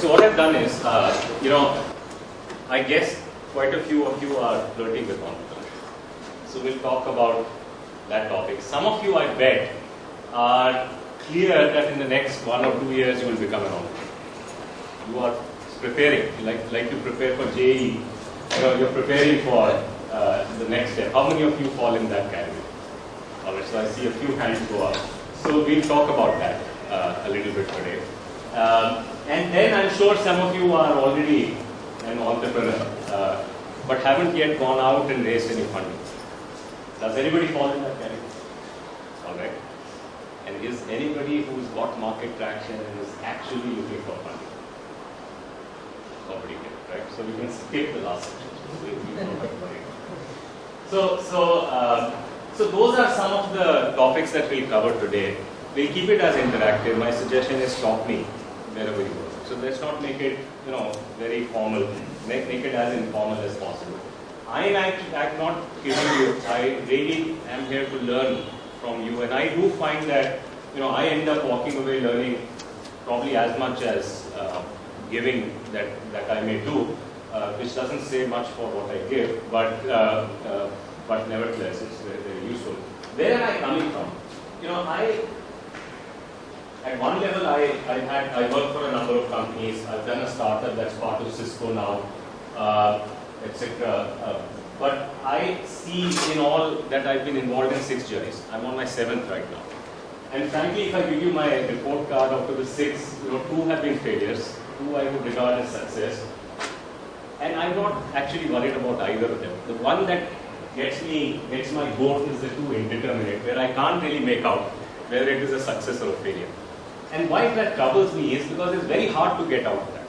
So what I've done is, I guess quite a few of you are flirting with entrepreneurship. So we'll talk about that topic. Some of you, I bet, are clear that in the next 1 or 2 years you will become an entrepreneur. You are preparing, like you prepare for JEE, you're preparing for the next step. How many of you fall in that category? Alright, so I see a few hands go up. So we'll talk about that a little bit today. And then I'm sure some of you are already an entrepreneur, but haven't yet gone out and raised any funding. Does anybody fall in that category? Alright. And is anybody who's got market traction and is actually looking for funding? Nobody can, right? So we can skip the last section. So those are some of the topics that we'll cover today. We'll keep it as interactive. My suggestion is stop me wherever you go. So let's not make it, very formal. Make it as informal as possible. I'm not kidding you. I really am here to learn from you, and I do find that I end up walking away learning probably as much as giving that I may do, which doesn't say much for what I give, but nevertheless it's very, very useful. Where am I coming from? At one level I work for a number of companies. I've done a startup that's part of Cisco now, etc. But I see in all that I've been involved in 6 journeys. I'm on my 7th right now. And frankly, if I give you my report card after the 6, 2 have been failures, 2 I would regard as success. And I'm not actually worried about either of them. The one that gets my goat is the 2 indeterminate, where I can't really make out whether it is a success or a failure. And why that troubles me is because it's very hard to get out of that.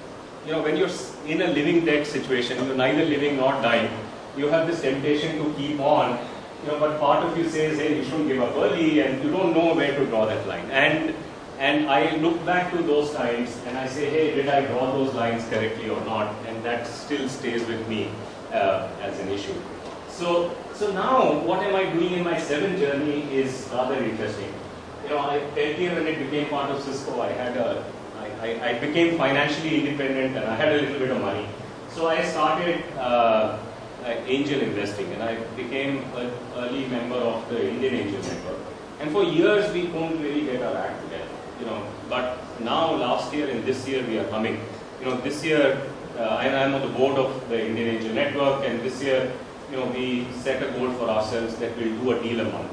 When you're in a living dead situation, you're neither living nor dying, you have this temptation to keep on, but part of you says, hey, you shouldn't give up early, and you don't know where to draw that line. And I look back to those times and I say, hey, did I draw those lines correctly or not? And that still stays with me as an issue. So now, what am I doing in my 7th journey is rather interesting. I felt here when it became part of Cisco, I became financially independent and I had a little bit of money. So I started angel investing, and I became an early member of the Indian Angel Network. And for years we couldn't really get our act together, But now, last year and this year we are coming. This year I'm on the board of the Indian Angel Network, and this year, we set a goal for ourselves that we'll do a deal a month.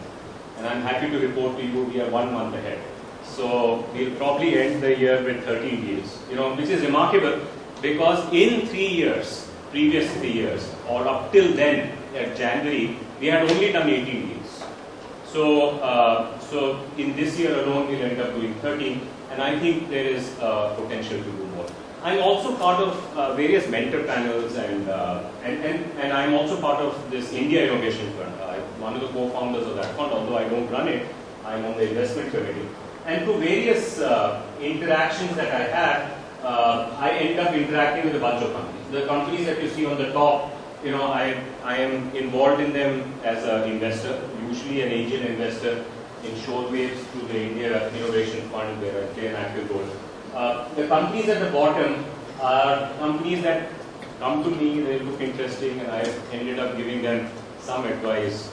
And I'm happy to report to you we are 1 month ahead. So we'll probably end the year with 13 deals, which is remarkable because in 3 years, previous 3 years, or up till then, at January, we had only done 18 deals. So in this year alone, we'll end up doing 13, and I think there is potential to do more. I'm also part of various mentor panels, and I'm also part of this India Innovation Fund. I'm one of the co-founders of that fund, although I don't run it. I'm on the investment committee. And through various interactions that I have, I end up interacting with a bunch of companies. The companies that you see on the top, I am involved in them as an investor, usually an angel investor in Shorewaves through the India Innovation Fund, where I play an active role. The companies at the bottom are companies that come to me, they look interesting, and I ended up giving them some advice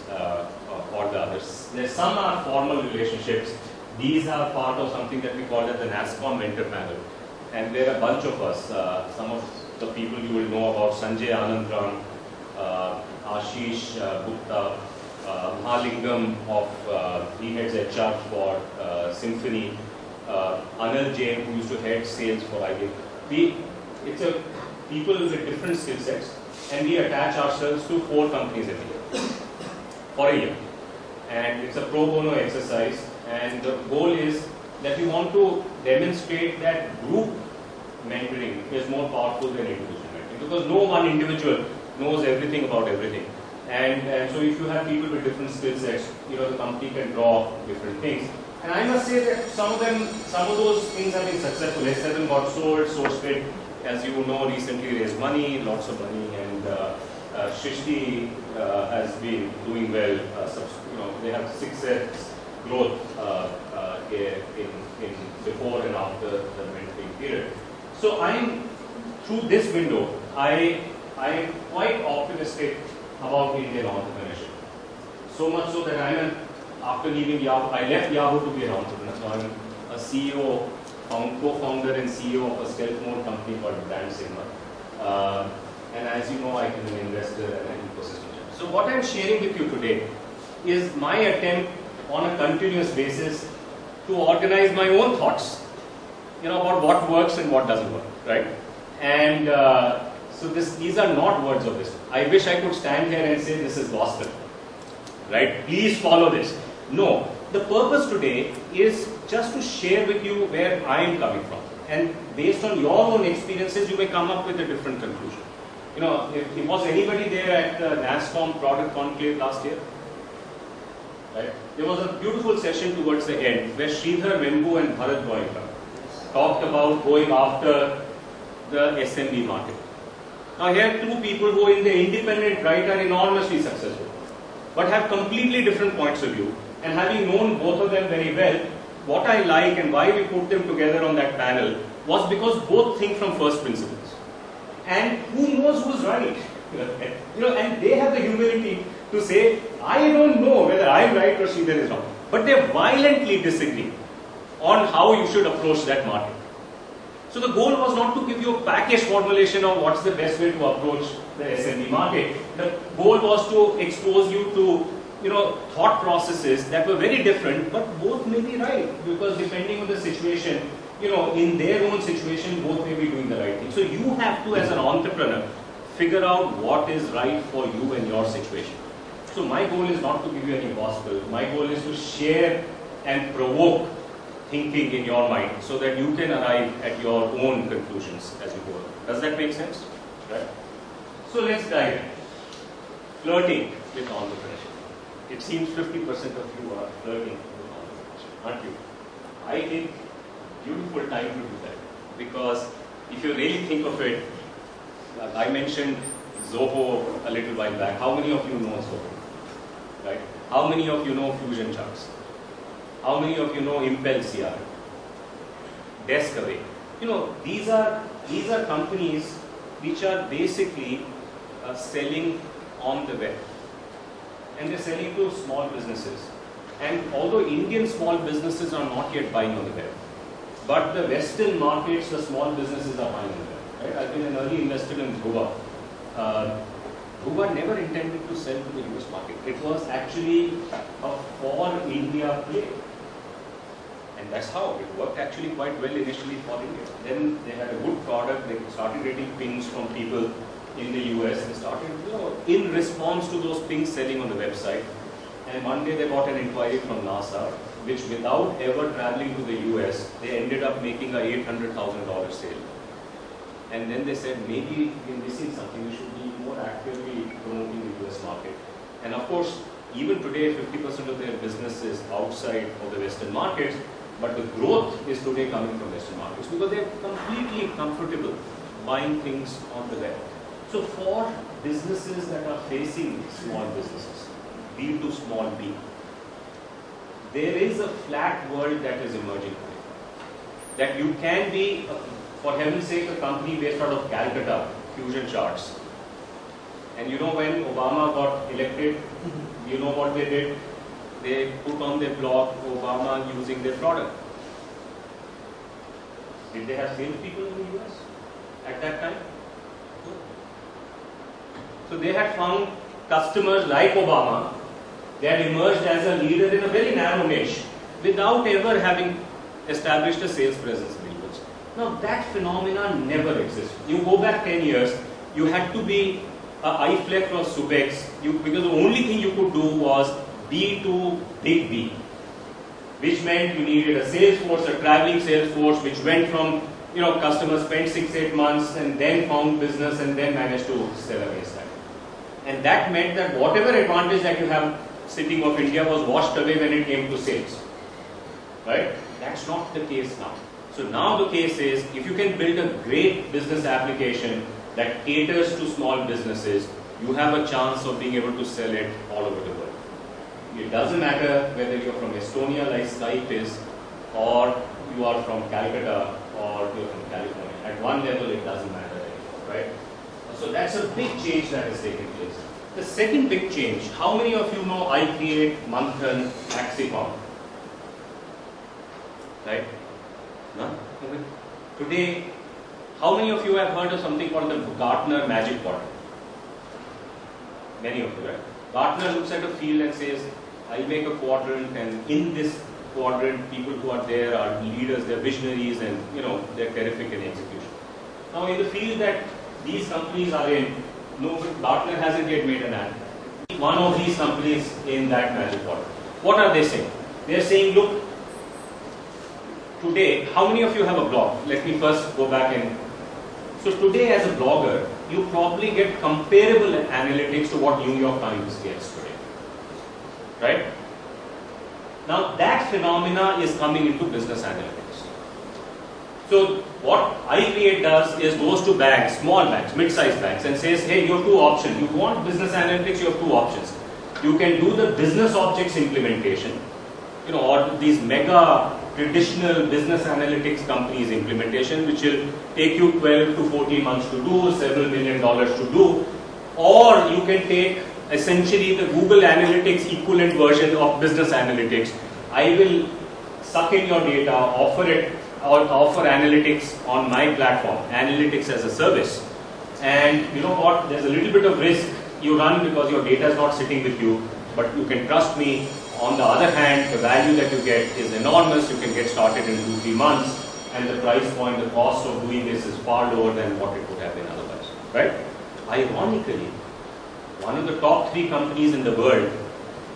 or the others. Some are formal relationships. These are part of something that we call as the NASSCOM Mentor Panel. And there are a bunch of us, some of the people you will know about, Sanjay Anandram, Ashish Gupta, Mahalingam he heads HR for Symphony, Anil Jain, who used to head sales for IBM. It's a people with different skill sets, and we attach ourselves to 4 companies every year, for a year. And it's a pro bono exercise, and the goal is that we want to demonstrate that group mentoring is more powerful than individual mentoring, because no one individual knows everything about everything. And so if you have people with different skill sets, the company can draw different things. And I must say that some of those things have been successful. S7 got sold, SourceFit, as you know, recently raised money, lots of money, and Shrishti has been doing well. They have 6x growth in before and after the mentoring period. So through this window, I am quite optimistic about Indian entrepreneurship. So much so that after leaving Yahoo, I left Yahoo to be an entrepreneur. So I'm a CEO, co-founder and CEO of a stealth mode company called Brand Sigma. And as you know, I am an investor and an ecosystem. So what I'm sharing with you today is my attempt on a continuous basis to organize my own thoughts, about what works and what doesn't work, right? And so these are not words of wisdom. I wish I could stand here and say this is gospel, right? Please follow this. No, the purpose today is just to share with you where I am coming from. And based on your own experiences, you may come up with a different conclusion. Was anybody there at the NASSCOM Product Conclave last year? Right? There was a beautiful session towards the end where Sridhar Vembu and Bharat Goenka talked about going after the SMB market. Now here are two people who in the independent right are enormously successful, but have completely different points of view. And having known both of them very well, what I like and why we put them together on that panel was because both think from first principles. And who knows who's right? And they have the humility to say, I don't know whether I'm right or Sridhar is wrong. But they violently disagree on how you should approach that market. So the goal was not to give you a package formulation of what's the best way to approach the SMB market. The goal was to expose you to thought processes that were very different, but both may be right, because depending on the situation, in their own situation, both may be doing the right thing. So you have to, as an entrepreneur, figure out what is right for you and your situation. So my goal is not to give you any gospel. My goal is to share and provoke thinking in your mind so that you can arrive at your own conclusions as you go. Does that make sense? Right? So let's dive in. Flirting with entrepreneurship. It seems 50% of you are flirting with entrepreneurship, aren't you? I think beautiful time to do that, because if you really think of it, I mentioned Zoho a little while back. How many of you know Zoho? Right? How many of you know Fusion Charts? How many of you know Impel CRM? Deskaway? These are companies which are basically selling on the web, and they're selling to small businesses. And although Indian small businesses are not yet buying on the web, but the Western markets, the small businesses are buying on the web. Right? I've been an early investor in Dhruva. Dhruva never intended to sell to the US market. It was actually a for India play. And that's how it worked actually quite well initially for India. Then they had a good product, they started getting pings from people in the US and started, in response to those pings, selling on the website. And one day they got an inquiry from NASA, which without ever traveling to the US, they ended up making a $800,000 sale. And then they said, maybe we're missing something, we should be more actively promoting the US market. And of course, even today, 50% of their business is outside of the Western markets, but the growth is today coming from Western markets because they're completely comfortable buying things on the web. So for businesses that are facing small businesses, B to small b, there is a flat world that is emerging. That you can be, for heaven's sake, a company based out of Calcutta, Fusion Charts. And when Obama got elected, you know what they did? They put on their blog Obama using their product. Did they have salespeople in the US at that time? No. So they had found customers like Obama. They had emerged as a leader in a very narrow niche without ever having established a sales presence in the US. Now that phenomenon never existed. You go back 10 years, you had to be a iFlex or Subex, because the only thing you could do was B to big B, which meant you needed a sales force, a traveling sales force, which went from, customers spent 6-8 months and then found business and then managed to sell against that. And that meant that whatever advantage that you have sitting of India was washed away when it came to sales. Right? That's not the case now. So now the case is, if you can build a great business application that caters to small businesses, you have a chance of being able to sell it all over the world. It doesn't matter whether you're from Estonia like Skype is, or you are from Calcutta, or you're from California. At at one level it doesn't matter anymore, right? So that's a big change that has taken place. The second big change, how many of you know iCreate, Manthan, Maxicom? Right? None? Okay. Today, how many of you have heard of something called the Gartner Magic Quadrant? Many of you, right? Gartner looks at a field and says, I'll make a quadrant, and in this quadrant, people who are there are leaders, they're visionaries, and they're terrific in execution. Now, in the field that these companies are in, no, Gartner hasn't yet made an ad. One of these companies in that magic quadrant. What are they saying? They're saying, look, today, how many of you have a blog? Let me first go back and... So today as a blogger, you probably get comparable analytics to what New York Times gets today. Right? Now that phenomena is coming into business analytics. So what iCreate does is goes to banks, small banks, mid-sized banks, and says, hey, you have two options. You want business analytics, you have two options. You can do the business objects implementation, or these mega traditional business analytics companies implementation, which will take you 12 to 14 months to do, several $1 million to do, or you can take essentially the Google Analytics equivalent version of business analytics. I will suck in your data, offer analytics on my platform, analytics as a service. And you know what, there's a little bit of risk you run because your data is not sitting with you, but you can trust me. On the other hand, the value that you get is enormous. You can get started in 2-3 months, and the price point, the cost of doing this is far lower than what it would have been otherwise, right? Ironically, one of the top 3 companies in the world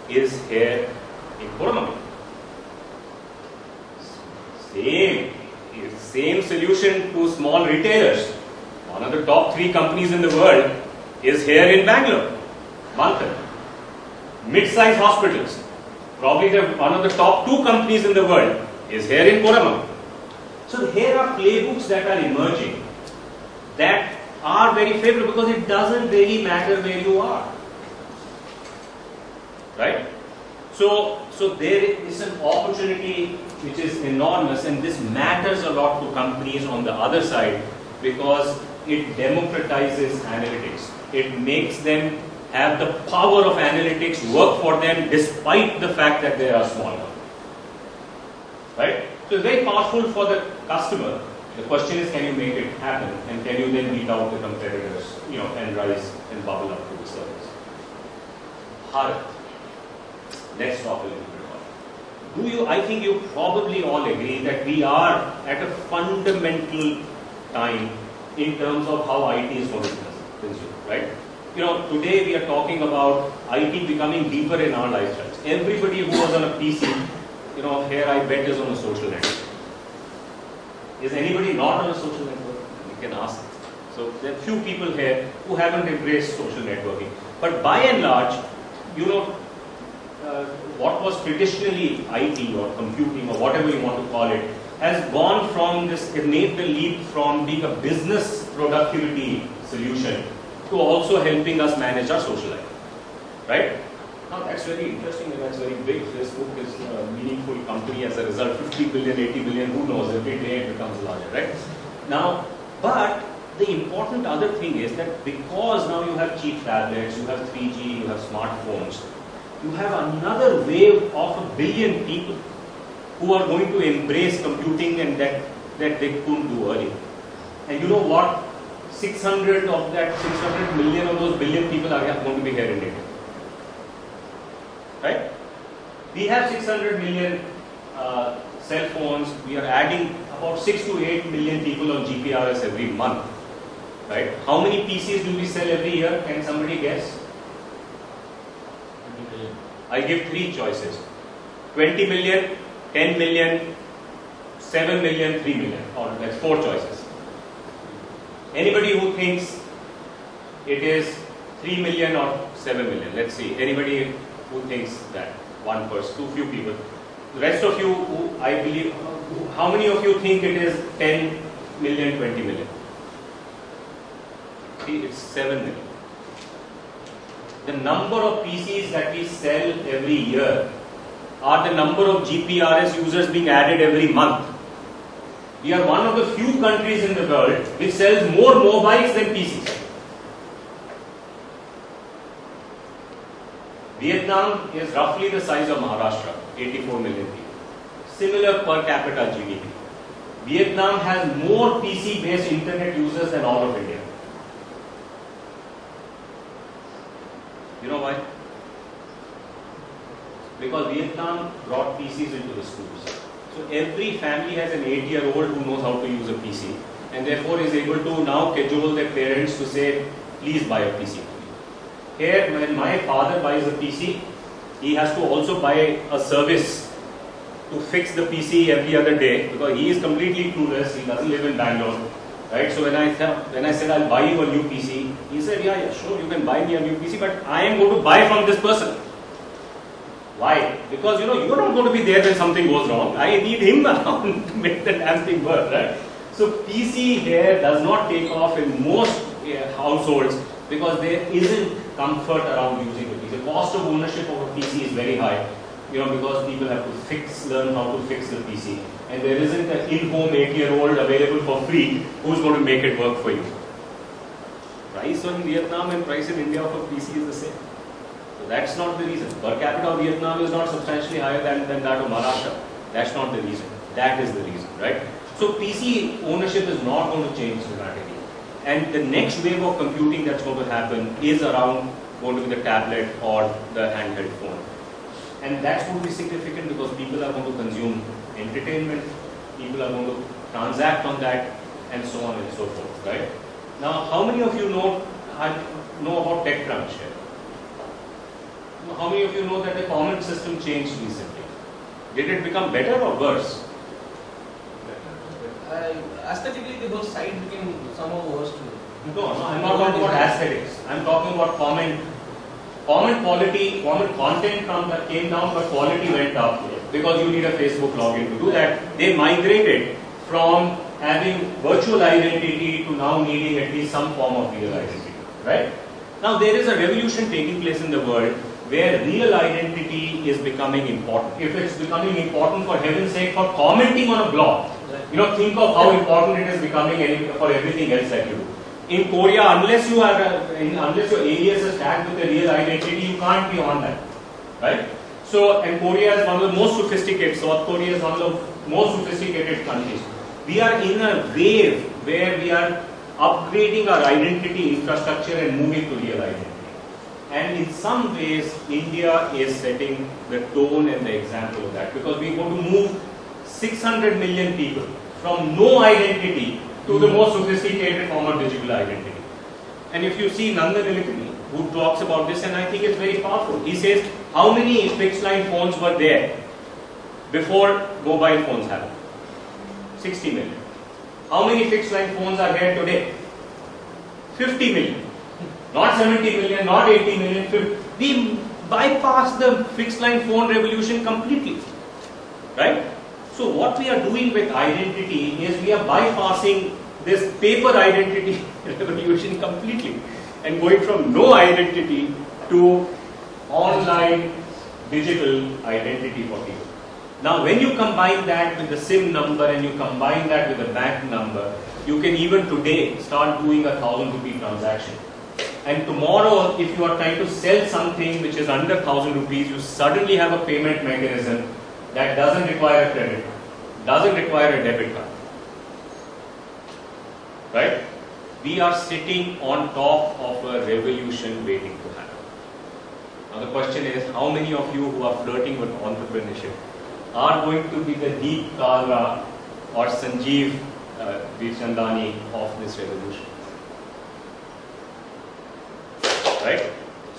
is here in Koramangala. Same solution to small retailers. One of the top 3 companies in the world is here in Bangalore, Manthan. Mid-sized hospitals. Probably one of the top 2 companies in the world is here in Koramangala. So here are playbooks that are emerging that are very favorable because it doesn't really matter where you are. Right? So there is an opportunity which is enormous, and this matters a lot to companies on the other side because it democratizes analytics. It makes them have the power of analytics work for them despite the fact that they are small. Right? So it's very powerful for the customer. The question is, can you make it happen, and can you then beat out the competitors, and rise and bubble up to the surface? Bharat. Let's talk a little bit about it. I think you probably all agree that we are at a fundamental time in terms of how IT is going to be consumed, right? Today we are talking about IT becoming deeper in our lifestyles. Everybody who was on a PC, here I bet is on a social network. Is anybody not on a social network? You can ask. So there are few people here who haven't embraced social networking. But by and large, what was traditionally IT or computing or whatever you want to call it, has gone from this, made the leap from being a business productivity solution to also helping us manage our social life. Right? Now that's very interesting and that's very big. Facebook is a meaningful company as a result, 50 billion, 80 billion, who knows, every day it becomes larger, right? Now, but the important other thing is that because now you have cheap tablets, you have 3G, you have smartphones, you have another wave of 1 billion people who are going to embrace computing and that they couldn't do earlier. And you know what? 600 of that, 600 million of those billion people are going to be here in India. Right? We have 600 million cell phones. We are adding about 6 to 8 million people on GPRS every month. Right? How many PCs do we sell every year? Can somebody guess? I give 3 choices. 20 million, 10 million, 7 million, 3 million. Or that's 4 choices. Anybody who thinks it is 3 million or 7 million? Let's see. Anybody who thinks that? One person, too few people. The rest of you, who I believe, how many of you think it is 10 million, 20 million? See, it's 7 million. The number of PCs that we sell every year are the number of GPRS users being added every month. We are one of the few countries in the world which sells more mobiles than PCs. Vietnam is roughly the size of Maharashtra, 84 million people. Similar per capita GDP. Vietnam has more PC-based internet users than all of India. You know why? Because Vietnam brought PCs into the schools. So every family has an 8-year-old who knows how to use a PC and therefore is able to now cajole their parents to say, please buy a PC. Here, when my father buys a PC, he has to also buy a service to fix the PC every other day because he is completely clueless. He doesn't live in Bangalore, right? So when I said I'll buy you a new PC, he said, yeah, sure, you can buy me a new PC, but I am going to buy from this person. Why? Because you're not going to be there when something goes wrong. I need him around to make the damn thing work, right? So PC here does not take off in most households because there isn't comfort around using the PC. The cost of ownership of a PC is very high, because people have to learn how to fix the PC. And there isn't an in-home 8-year-old available for free who's going to make it work for you. Price in Vietnam and price in India for PC is the same. So that's not the reason. Per capita of Vietnam is not substantially higher than that of Maharashtra. That's not the reason. That is the reason, right? So PC ownership is not going to change dramatically. And the next wave of computing that's going to happen is going to be the tablet or the handheld phone. And that's going to be significant because people are going to consume entertainment, people are going to transact on that, and so on and so forth, right? Now, how many of you know about TechCrunch here? How many of you know that the comment system changed recently? Did it become better or worse? Aesthetically, the whole site became somehow worse too. No, I'm not talking about aesthetics. I'm talking about comment quality, comment content came down, but quality went up because you need a Facebook login to do that. They migrated from having virtual identity to now needing at least some form of real identity, right? Now there is a revolution taking place in the world where real identity is becoming important. If it's becoming important, for heaven's sake, for commenting on a blog, think of how important it is becoming for everything else that you do. In Korea, unless your alias is tagged with a real identity, you can't be on that, right? So, and Korea is one of the most sophisticated. South Korea is one of the most sophisticated countries. We are in a wave where we are upgrading our identity infrastructure and moving to real identity. And in some ways, India is setting the tone and the example of that because we want to move 600 million people from no identity to the most sophisticated form of digital identity. And if you see Nandan Nilekani, who talks about this, and I think it's very powerful. He says, how many fixed line phones were there before mobile phones happened? 60 million. How many fixed line phones are here today? 50 million. Not 70 million, not 80 million, 50. We bypassed the fixed line phone revolution completely, right? So what we are doing with identity is we are bypassing this paper identity revolution completely and going from no identity to online digital identity for people. Now when you combine that with the SIM number and you combine that with the bank number, you can even today start doing a 1,000 rupee transaction. And tomorrow, if you are trying to sell something which is under 1,000 rupees, you suddenly have a payment mechanism that doesn't require a credit card, doesn't require a debit card, right? We are sitting on top of a revolution waiting to happen. Now the question is, how many of you who are flirting with entrepreneurship are going to be the Deep Kalra or Sanjeev Bikhchandani of this revolution? Right?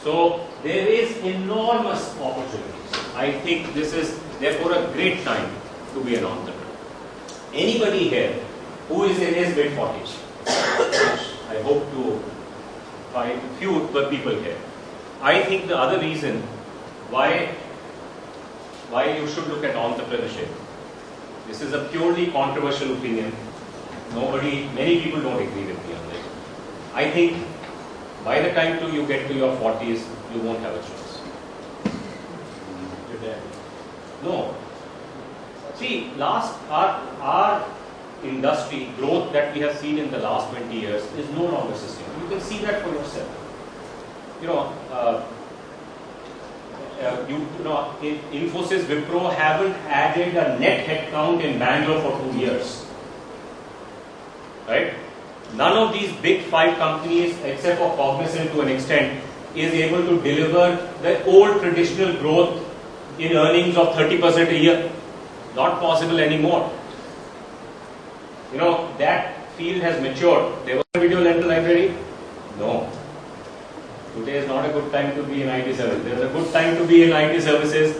So there is enormous opportunities. I think this is therefore a great time to be an entrepreneur. Anybody here who is in his mid-40s, I hope to find few people here. I think the other reason why you should look at entrepreneurship, this is a purely controversial opinion. Many people don't agree with me on this. I think by the time you get to your 40s, you won't have a choice. You're dead. No. See, our industry growth that we have seen in the last 20 years is no longer sustainable. You can see that for yourself. Infosys, Wipro haven't added a net headcount in Bangalore for 2 years. Right? None of these big 5 companies, except for Cognizant to an extent, is able to deliver the old traditional growth in earnings of 30% a year. Not possible anymore. That field has matured. There was a video rental library? No. Today is not a good time to be in IT services. There's a good time to be in IT services.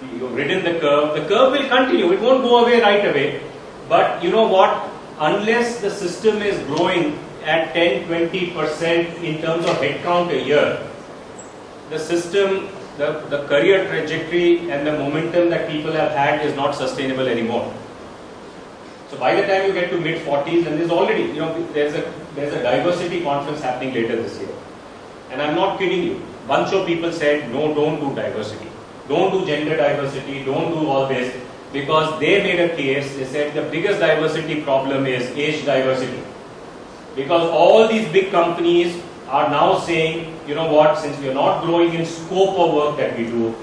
You've ridden the curve. The curve will continue. It won't go away right away. But you know what? Unless the system is growing at 10-20% in terms of headcount a year, the system, the career trajectory and the momentum that people have had is not sustainable anymore. So by the time you get to mid-40s, and there's already, there's a diversity conference happening later this year. And I'm not kidding you. Bunch of people said, no, don't do diversity. Don't do gender diversity. Don't do all this. Because they made a case. They said the biggest diversity problem is age diversity. Because all these big companies are now saying, you know what, since we are not growing in scope of work that we do,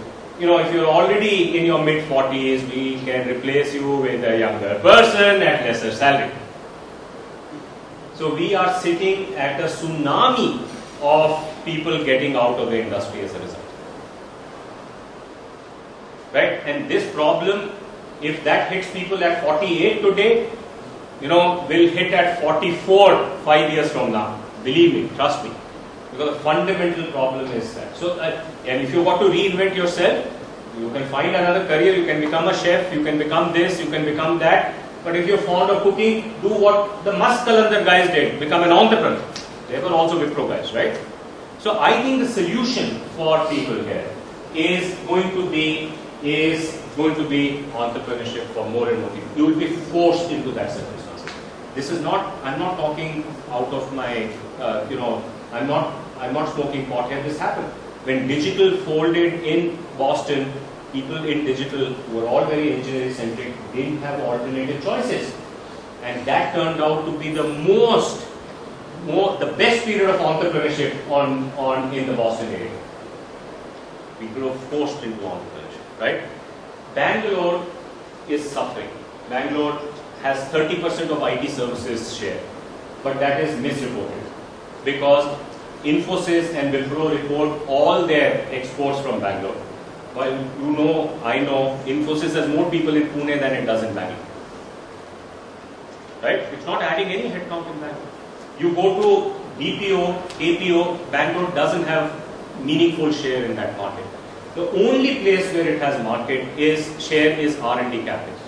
if you're already in your mid-40s, we can replace you with a younger person at lesser salary. So we are sitting at a tsunami of people getting out of the industry as a result. Right? And this problem, if that hits people at 48 today, will hit at 44 5 years from now. Believe me, trust me. Because the fundamental problem is that. So, and if you got to reinvent yourself, you can find another career, you can become a chef, you can become this, you can become that. But if you're fond of cooking, do what the Muskalandar guys did, become an entrepreneur. They were also Wipro guys, right? So I think the solution for people here is going to be entrepreneurship for more and more people. You will be forced into that circumstance. This is not, I'm not talking out of my, I'm not smoking pot here. This happened. When digital folded in Boston, people in digital who were all very engineering centric didn't have alternative choices. And that turned out to be the the best period of entrepreneurship in the Boston area. People were forced into entrepreneurship, right? Bangalore is suffering. Bangalore has 30% of IT services share, but that is misreported because Infosys and Wipro report all their exports from Bangalore. While I know, Infosys has more people in Pune than it does in Bangalore. Right? It's not adding any headcount in Bangalore. You go to BPO, APO, Bangalore doesn't have meaningful share in that market. The only place where it has market share is R&D captives,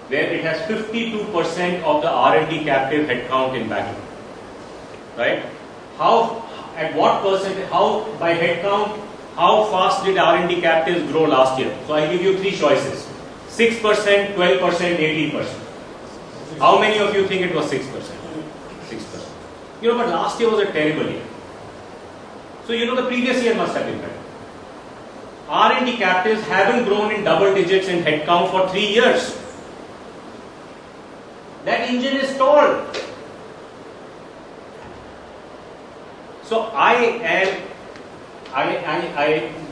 where it has 52% of the R&D captive headcount in Bangalore. Right? At what percentage, by headcount, how fast did R&D captives grow last year? So I give you 3 choices. 6%, 12%, 18%. How many of you think it was 6%? 6%. But last year was a terrible year. So the previous year must have been better. R&D captives haven't grown in double digits in headcount for 3 years. That engine is stalled. So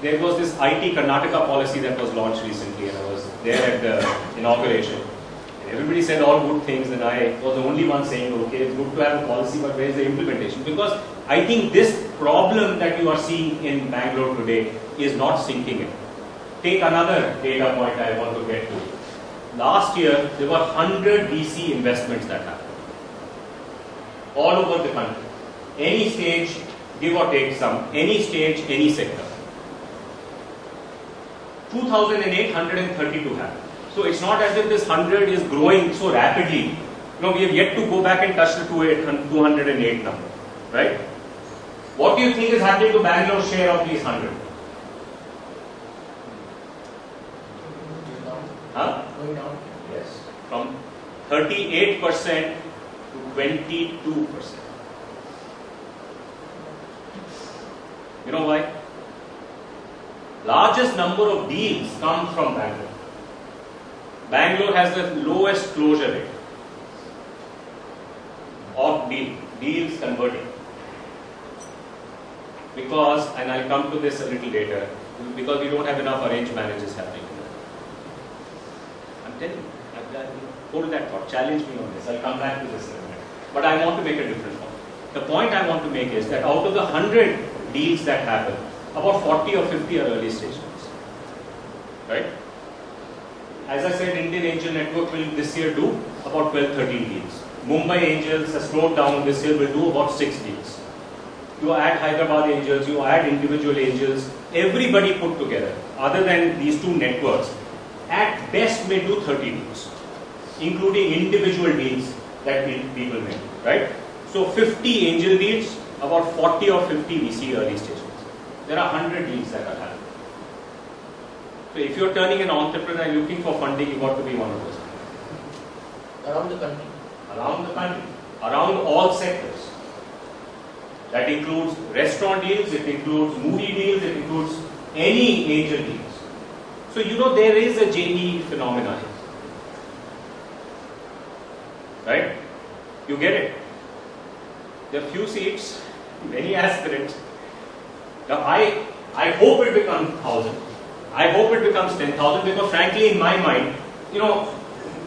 there was this IT Karnataka policy that was launched recently, and I was there at the inauguration. And everybody said all good things, and I was the only one saying, okay, it's good to have a policy, but where is the implementation? Because I think this problem that you are seeing in Bangalore today is not sinking in. Take another data point I want to get to. Last year, there were 100 VC investments that happened all over the country. Any stage, give or take some, any stage, any sector. 2008, 132 happened. So it's not as if this 100 is growing so rapidly. We have yet to go back and touch the 208 number, right? What do you think is happening to Bangalore's share of these 100? Huh? Going down. Yes. From 38% to 22%. You know why? Largest number of deals come from Bangalore. Bangalore has the lowest closure rate. of deals converting. Because, and I'll come to this a little later, because we don't have enough arranged marriages happening. I'm telling you, go to that thought, challenge me on this, I'll come back to this in a minute. But I want to make a different point. The point I want to make is that out of the 100 deals that happen, about 40 or 50 are early stage deals. Right? As I said, Indian Angel Network will this year do about 12-13 deals. Mumbai Angels has slowed down, this year will do about 6 deals. You add Hyderabad Angels, you add individual angels, everybody put together, other than these two networks, at best may do 30 deals, including individual deals that people make, right? So 50 angel deals, about 40 or 50 VC early stage deals. There are 100 deals that are happening. So if you're turning an entrepreneur and looking for funding, you've got to be one of those. Around the country. Around the country, around all sectors. That includes restaurant deals, it includes movie deals, it includes any angel deals. So you know there is a JE phenomenon here. Right? You get it? There are few seats, many aspirants. Now I hope it becomes 1,000. I hope it becomes 10,000 because frankly in my mind, you know,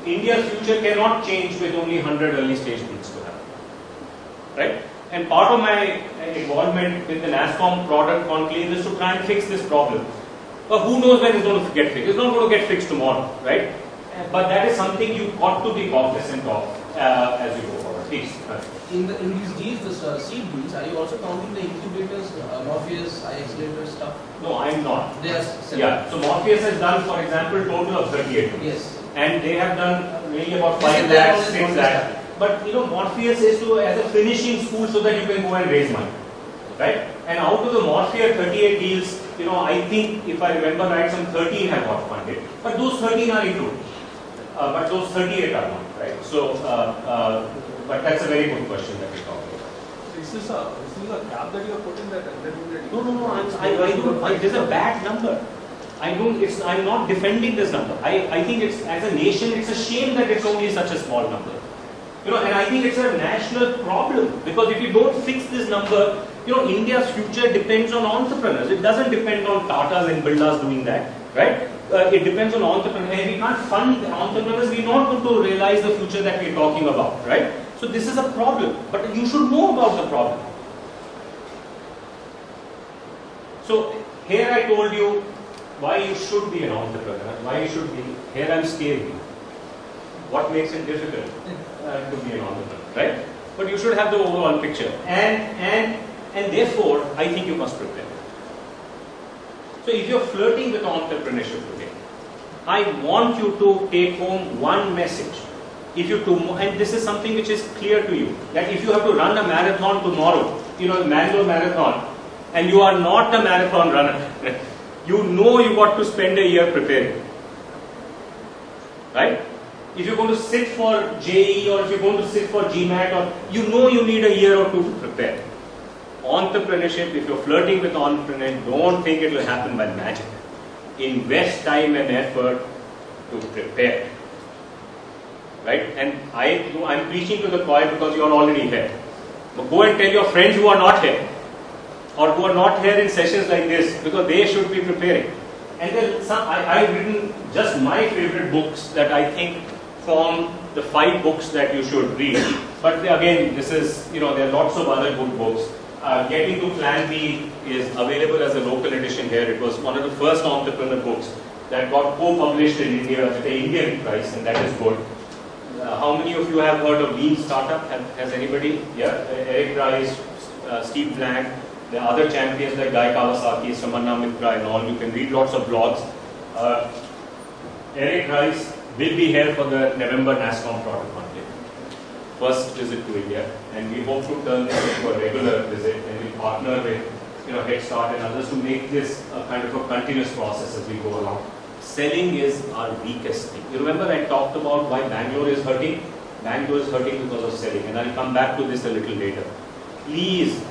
India's future cannot change with only 100 early stage deals to happen. Right? And part of my involvement with the NASSCOM product conclave is to try and fix this problem. But who knows when it's going to get fixed? It's not going to get fixed tomorrow, right? But that is something you've got to be cognizant of as you go forward. Please. In these deals, the seed deals, are you also counting the incubators, Morpheus, iAccelerator stuff? No, I'm not. They are separate. Yeah. So Morpheus has done, for example, total of 38. Yes. And they have done really about 5 Yes, lakhs, they are 6 lakhs. But you know, Morpheus is as a finishing school so that you can go and raise money, right? And out of the Morpheus 38 deals, you know, I think if I remember right, some 13 have got funded. But those 13 are included. But those 38 are not, right? So, but that's a very good question that you're talking about. This is a cap that you have put in that. No. There's a bad number. I'm not defending this number. I think it's, as a nation, it's a shame that it's only such a small number. You know, and I think it's a national problem because if you don't fix this number, you know, India's future depends on entrepreneurs. It doesn't depend on Tatas and Birlas doing that, right? It depends on entrepreneurs. And if we can't fund the entrepreneurs, we're not going to realize the future that we're talking about, right? So this is a problem, but you should know about the problem. So here I told you why you should be an entrepreneur, why you should be. Here I'm scaling you. What makes it difficult to be an entrepreneur, right? But you should have the overall picture, and therefore I think you must prepare. So if you're flirting with entrepreneurship today, I want you to take home one message. And this is something which is clear to you, that if you have to run a marathon tomorrow, you know, Mangalore Marathon, and you are not a marathon runner, you know you got to spend a year preparing, right? If you're going to sit for JE or if you're going to sit for GMAT, or you know you need a year or two to prepare. Entrepreneurship, if you're flirting with entrepreneurship, don't think it will happen by magic. Invest time and effort to prepare. Right? And I'm preaching to the choir because you're already here. But go and tell your friends who are not here, or who are not here in sessions like this, because they should be preparing. And then I've written just my favorite books that I think form the 5 books that you should read. But again, this is, you know, there are lots of other good books. Getting to Plan B is available as a local edition here. It was one of the first entrepreneur books that got co-published in India at the Indian price, and that is good. How many of you have heard of Lean Startup? Has anybody? Yeah, Eric Rice, Steve Blank, the other champions like Guy Kawasaki, Samanna Mitra and all. You can read lots of blogs. Eric Rice will be here for the November NASSCOM product conclave. First visit to India, and we hope to turn this into a regular visit, and we partner with, you know, Head Start and others to make this a kind of a continuous process as we go along. Selling is our weakest thing. You remember I talked about why Bangalore is hurting? Bangalore is hurting because of selling, and I'll come back to this a little later. Please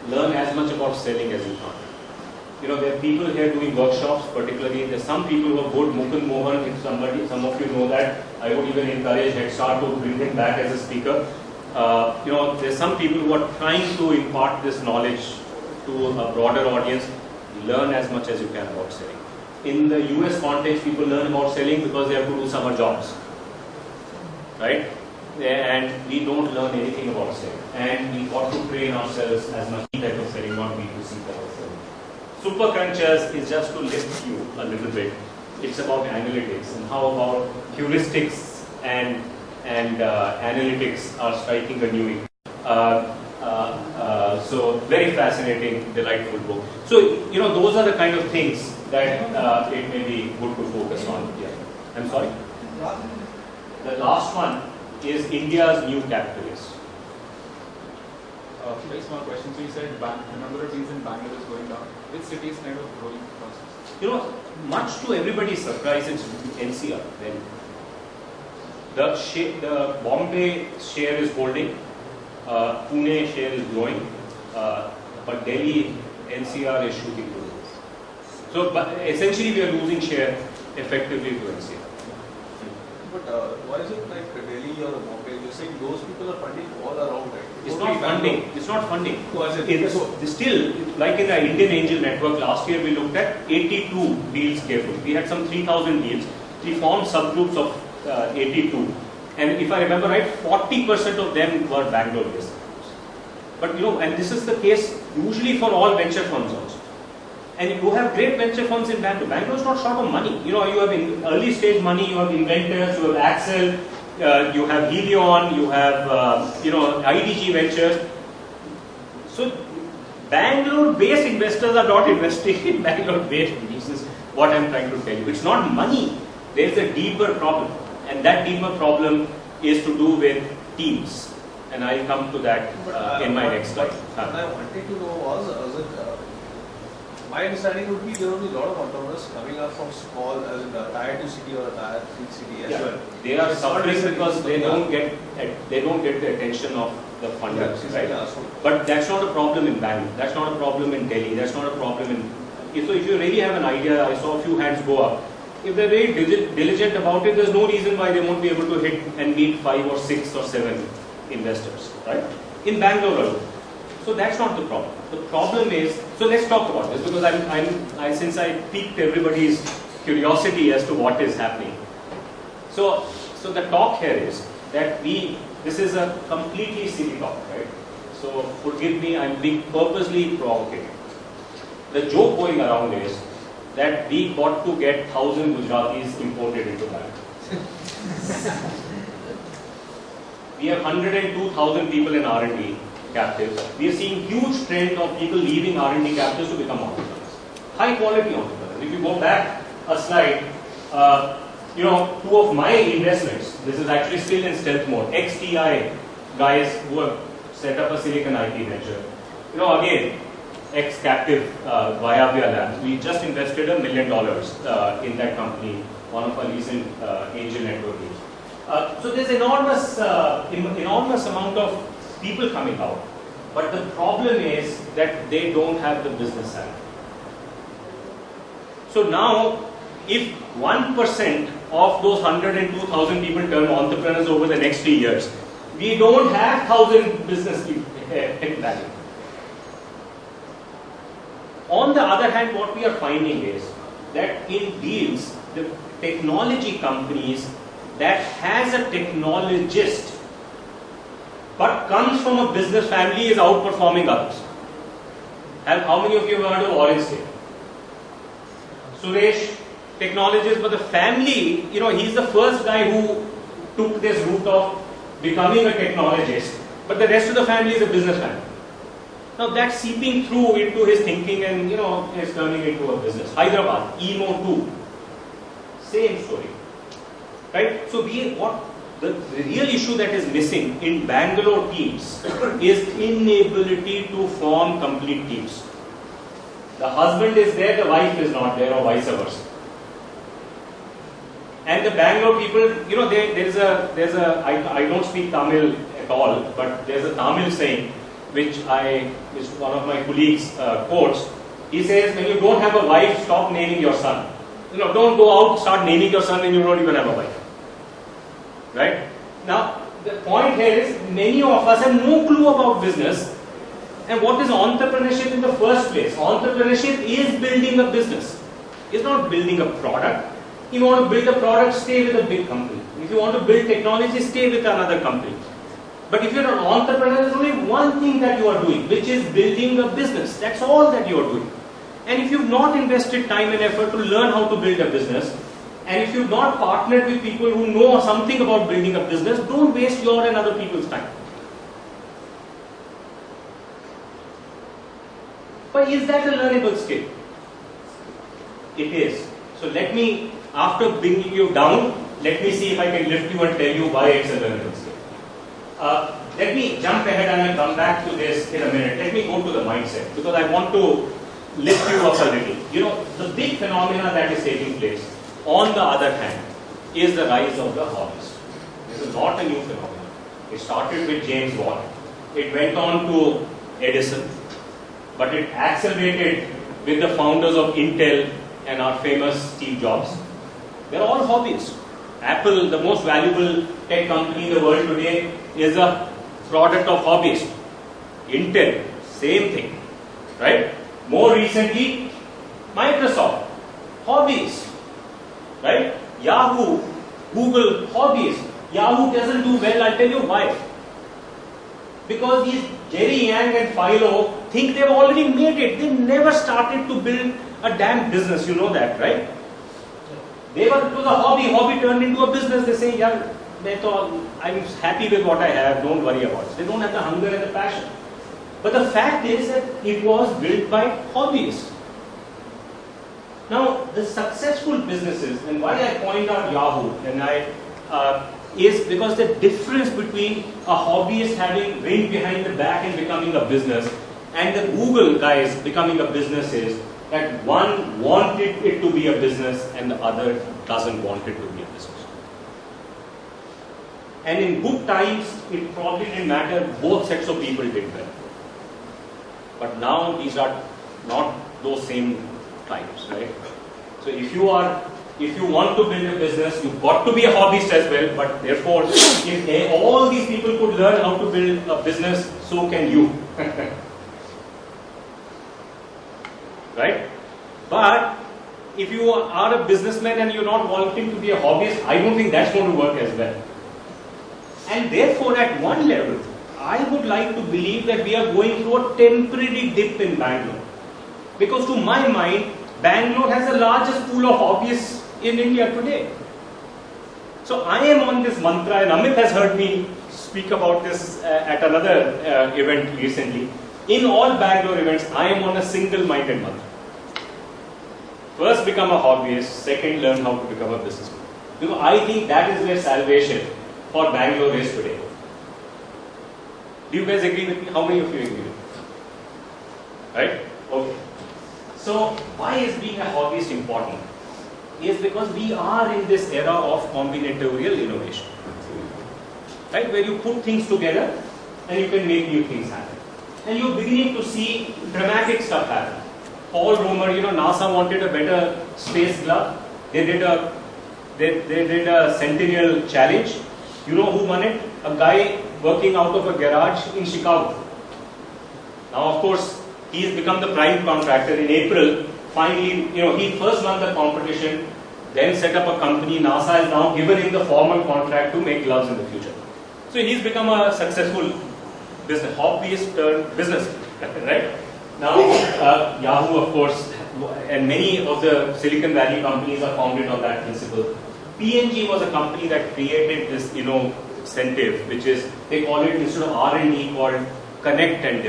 learn as much about selling as you can. You know, there are people here doing workshops, particularly. There are some people who are good. Mukund Mohan, if some of you know that, I would even encourage Head Start to bring him back as a speaker. there's some people who are trying to impart this knowledge to a broader audience. Learn as much as you can about selling. In the US context, people learn about selling because they have to do summer jobs, right? And we don't learn anything about selling. And we got to train ourselves as much type of selling, not B2C type of selling. Super Crunchers is just to lift you a little bit. It's about analytics, and how about heuristics and analytics are striking a new so very fascinating, delightful book. So those are the kind of things that it may be good to focus on. Yeah, I'm sorry. The last one is India's new capitalist. Very small question. So you said the number of deals in Bangalore is going down. Which city is kind of growing fastest? Much to everybody's surprise, it's NCR. Then the Bombay share is holding, Pune share is growing, but Delhi NCR is shooting to lose. So, but essentially, we are losing share effectively to NCR. But why is it like Delhi or Bombay? You're saying those people are funding all around, right? It's not funding. It's not funding. So Still, like in the Indian Angel Network, last year we looked at 82 deals carefully. We had some 3,000 deals. We formed subgroups of 82. And if I remember right, 40% of them were Bangalore based. But and this is the case usually for all venture funds also. And you have great venture funds in Bangalore. Bangalore is not short of money. You have early stage money, you have inventors, you have Axel, you have Helion, you have IDG Ventures. So Bangalore-based investors are not investing in Bangalore-based businesses. What I'm trying to tell you, it's not money. There's a deeper problem, and that deeper problem is to do with teams. And I'll come to that in my next slide. What I wanted to know was my understanding would be there will be a lot of entrepreneurs coming up from small, as in a tier 2 city or a tier 3 city as well. They are suffering because they don't get the attention of the funders, right? But that's not a problem in Bangalore. That's not a problem in Delhi. That's not a problem in. So if you really have an idea, I saw a few hands go up. If they're very diligent about it, there's no reason why they won't be able to hit and meet 5 or 6 or 7 investors, right? In Bangalore alone. So that's not the problem. The problem is, so let's talk about this, because since I piqued everybody's curiosity as to what is happening. So the talk here is that this is a completely silly talk, right? So forgive me, I'm being purposely provocative. The joke going around is that we got to get 1,000 Gujaratis imported into Bangalore. We have 102,000 people in R&D captives. We are seeing huge trend of people leaving R&D captives to become entrepreneurs. High quality entrepreneurs. If you go back a slide, 2 of my investments, this is actually still in stealth mode, XTI guys who have set up a Silicon IP venture. Again, ex-captive Viavia Labs. We just invested $1 million in that company, one of our recent angel networking. So there's enormous amount of people coming out, but the problem is that they don't have the business side. So now, if 1% of those 102,000 people turn entrepreneurs over the next 3 years, we don't have 1,000 business people in value. On the other hand, what we are finding is that in deals, the technology companies that has a technologist but comes from a business family is outperforming others. And how many of you have heard of Orange State? Suresh, technologist, but the family, he's the first guy who took this route of becoming a technologist, but the rest of the family is a business family. Now that's seeping through into his thinking and, is turning into a business. Hyderabad, EMO 2, same story. Right? So the real issue that is missing in Bangalore teams is inability to form complete teams. The husband is there, the wife is not there, or vice versa. And the Bangalore people, I don't speak Tamil at all, but there's a Tamil saying which one of my colleagues quotes. He says, when you don't have a wife, stop naming your son. Don't go out, start naming your son when you don't even have a wife. Right? Now, the point here is many of us have no clue about business. And what is entrepreneurship in the first place? Entrepreneurship is building a business. It's not building a product. If you want to build a product, stay with a big company. If you want to build technology, stay with another company. But if you're an entrepreneur, there's only one thing that you are doing, which is building a business. That's all that you are doing. And if you've not invested time and effort to learn how to build a business, and if you've not partnered with people who know something about building a business, don't waste your and other people's time. But is that a learnable skill? It is. So let me, after bringing you down, let me see if I can lift you and tell you why it's a learnable skill. Let me jump ahead and I'll come back to this in a minute. Let me go to the mindset because I want to lift you up a little. You know, the big phenomena that is taking place, on the other hand, is the rise of the hobbyist. This is not a new phenomenon. It started with James Watt. It went on to Edison, but it accelerated with the founders of Intel and our famous Steve Jobs. They're all hobbyists. Apple, the most valuable tech company in the world today, is a product of hobbyists. Intel, same thing, right? More recently, Microsoft, hobbyists, right? Yahoo, Google, hobbyists. Yahoo doesn't do well, I'll tell you why. Because these Jerry Yang and Philo think they've already made it. They never started to build a damn business, you know that, right? They were, it was a hobby turned into a business. They say, yeah, I'm happy with what I have, don't worry about it. They don't have the hunger and the passion. But the fact is that it was built by hobbyists. Now, the successful businesses, and why I point out Yahoo, is because the difference between a hobbyist having wind behind the back and becoming a business, and the Google guys becoming a business is that one wanted it to be a business and the other doesn't want it to be a business. And in good times, it probably didn't matter, both sets of people did well. But now these are not those same times, right? So if you want to build a business, you've got to be a hobbyist as well, but therefore, if all these people could learn how to build a business, so can you. Right? But if you are a businessman and you're not wanting to be a hobbyist, I don't think that's going to work as well. And therefore, at one level, I would like to believe that we are going through a temporary dip in Bangalore. Because to my mind, Bangalore has the largest pool of hobbyists in India today. So I am on this mantra, and Amit has heard me speak about this at another event recently. In all Bangalore events, I am on a single-minded mantra. First, become a hobbyist. Second, learn how to become a businessman. Because I think that is where salvation for Bangalore is today. Do you guys agree with me? How many of you agree with me? Right? Okay. So, why is being a hobbyist important? Is because we are in this era of combinatorial innovation. Right? Where you put things together and you can make new things happen. And you're beginning to see dramatic stuff happen. Paul Romer, NASA wanted a better space glove. They did a Centennial Challenge. You know who won it? A guy working out of a garage in Chicago. Now, of course, he's become the prime contractor. In April, finally, he first won the competition, then set up a company. NASA has now given him the formal contract to make gloves in the future. So he's become a successful business, hobbyist turned business, right? Now, Yahoo, of course, and many of the Silicon Valley companies are founded on that principle. P&G was a company that created this, incentive, which is, they call it, instead of R&D, called connect and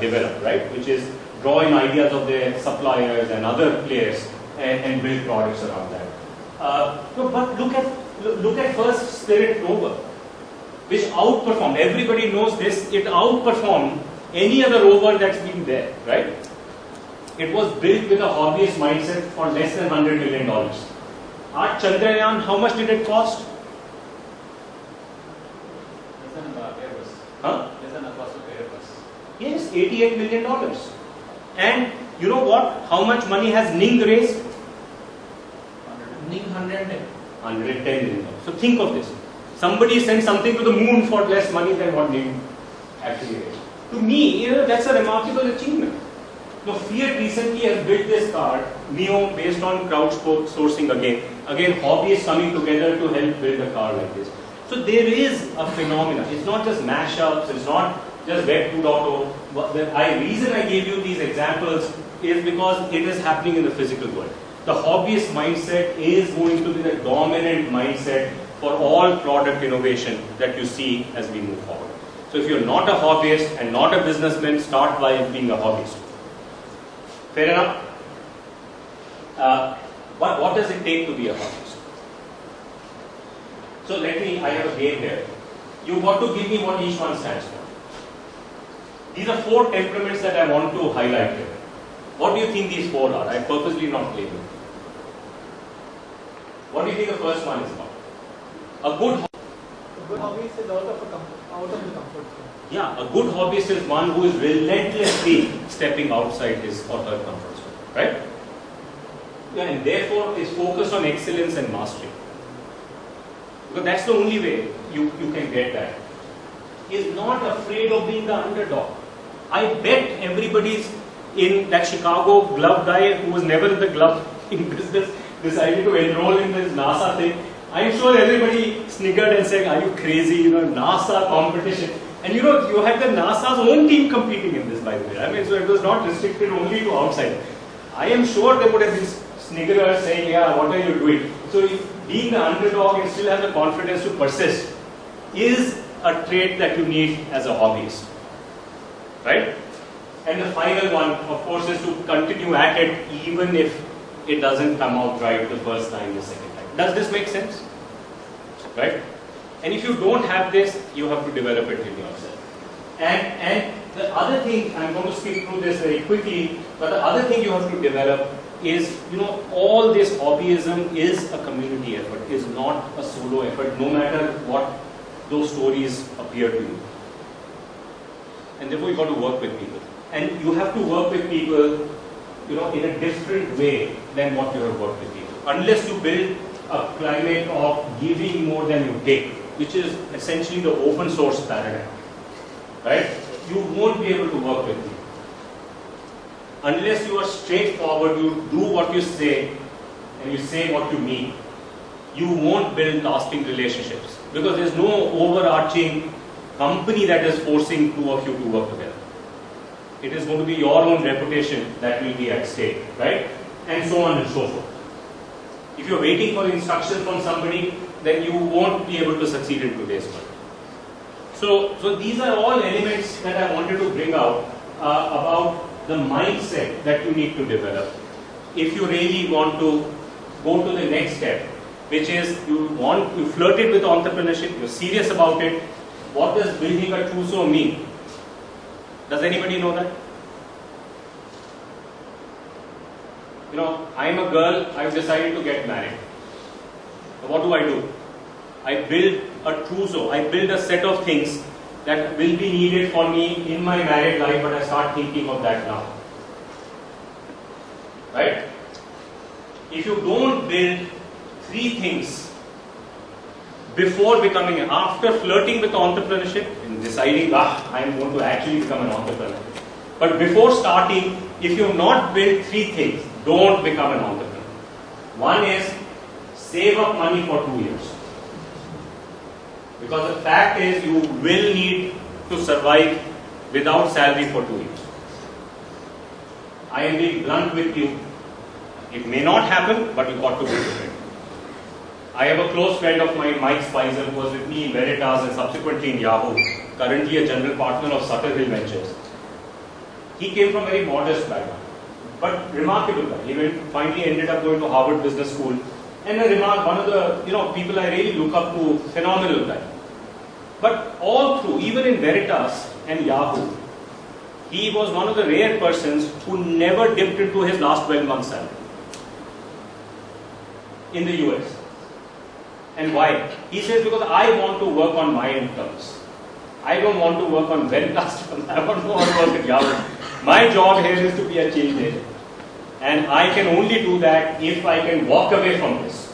develop, right? Which is draw in ideas of their suppliers and other players and build products around that. But look at first Spirit rover, which outperformed. Everybody knows this. It outperformed any other rover that's been there, right? It was built with a hobbyist mindset for less than $100 million. Our Chandrayaan, how much did it cost? Less than Airbus. Huh? Less than the cost of Airbus. Yes, $88 million. And you know what? How much money has Ning raised? 100. Ning 110. 110 million. So think of this. Somebody sent something to the moon for less money than what they actually did. To me, that's a remarkable achievement. Now, Fiat recently has built this car, Neo, based on crowdsourcing again. Again, hobbyists coming together to help build a car like this. So there is a phenomenon. It's not just mashups, it's not just Web 2.0. The reason I gave you these examples is because it is happening in the physical world. The hobbyist mindset is going to be the dominant mindset for all product innovation that you see as we move forward. So if you're not a hobbyist and not a businessman, start by being a hobbyist. Fair enough? But what does it take to be a hobbyist? So I have a game here. You've got to give me what each one stands for. These are 4 temperaments that I want to highlight here. What do you think these 4 are? I purposely not labeled. What do you think the first one is about? A good hobbyist is out of the comfort zone. Yeah, a good hobbyist is one who is relentlessly stepping outside his or her comfort zone, right? Yeah, and therefore is focused on excellence and mastery. Because that's the only way you can get that. Is not afraid of being the underdog. I bet everybody's in that Chicago glove guy who was never in the glove in business decided to enroll in this NASA thing. I'm sure everybody sniggered and said, "Are you crazy? NASA competition." And you had the NASA's own team competing in this, by the way. I mean, so it was not restricted only to outside. I am sure there would have been sniggerers saying, "Yeah, what are you doing?" So being the underdog and still have the confidence to persist is a trait that you need as a hobbyist, right? And the final one, of course, is to continue at it even if it doesn't come out right the first time, the second time. Does this make sense? Right? And if you don't have this, you have to develop it in yourself. And the other thing, I'm going to skip through this very quickly, but the other thing you have to develop is, all this hobbyism is a community effort, is not a solo effort, no matter what those stories appear to you. And therefore, you've got to work with people. And you have to work with people, in a different way than what you have worked with people. Unless you build a climate of giving more than you take, which is essentially the open source paradigm, right? You won't be able to work with people. Unless you are straightforward, you do what you say, and you say what you mean, you won't build lasting relationships. Because there's no overarching company that is forcing 2 of you to work together. It is going to be your own reputation that will be at stake, right? And so on and so forth. If you're waiting for instructions from somebody, then you won't be able to succeed in today's world. So these are all elements that I wanted to bring out about the mindset that you need to develop if you really want to go to the next step, which is you flirted with entrepreneurship, you're serious about it. What does building a trousseau mean? Does anybody know that? I'm a girl, I've decided to get married. What do? I build a trousseau, I build a set of things that will be needed for me in my married life, but I start thinking of that now. Right? If you don't build 3 things before becoming, after flirting with entrepreneurship and deciding, I'm going to actually become an entrepreneur. But before starting, if you have not built 3 things, don't become an entrepreneur. One is, save up money for 2 years. Because the fact is, you will need to survive without salary for 2 years. I am being blunt with you. It may not happen, but you've got to be prepared. I have a close friend of mine, Mike Spicer, who was with me in Veritas and subsequently in Yahoo, currently a general partner of Sutter Hill Ventures. He came from a very modest background, but remarkable guy. He finally ended up going to Harvard Business School, and one of the people I really look up to, phenomenal guy. But all through, even in Veritas and Yahoo, he was one of the rare persons who never dipped into his last 12 months' salary in the US. And why? He says, because I want to work on my own terms. I don't want to work on Veritas terms. I want to work at Yahoo. My job here is to be a change agent. And I can only do that if I can walk away from this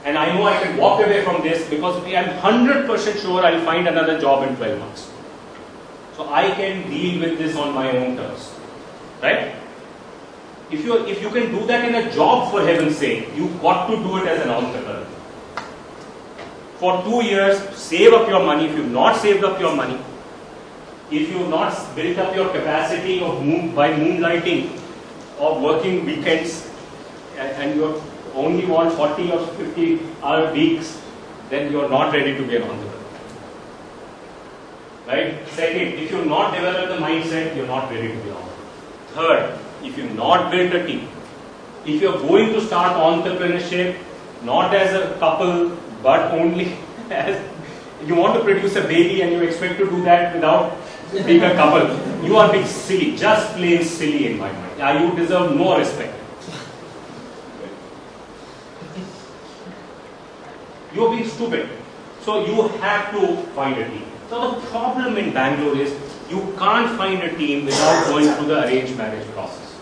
And I know I can walk away from this because I'm 100% sure I'll find another job in 12 months. So I can deal with this on my own terms. Right? If you can do that in a job, for heaven's sake, you've got to do it as an entrepreneur. For 2 years, save up your money. If you've not saved up your money, if you've not built up your capacity of by moonlighting or working weekends, and you only want 40 or 50 hour weeks, then you're not ready to be an entrepreneur. Right? Second, if you've not developed the mindset, you're not ready to be an entrepreneur. Third, if you've not built a team, if you're going to start entrepreneurship not as a couple but only as you want to produce a baby and you expect to do that without being a couple, you are being silly, just plain silly in my mind. You deserve no respect. You're being stupid. So you have to find a team. So the problem in Bangalore is you can't find a team without going through the arranged marriage process.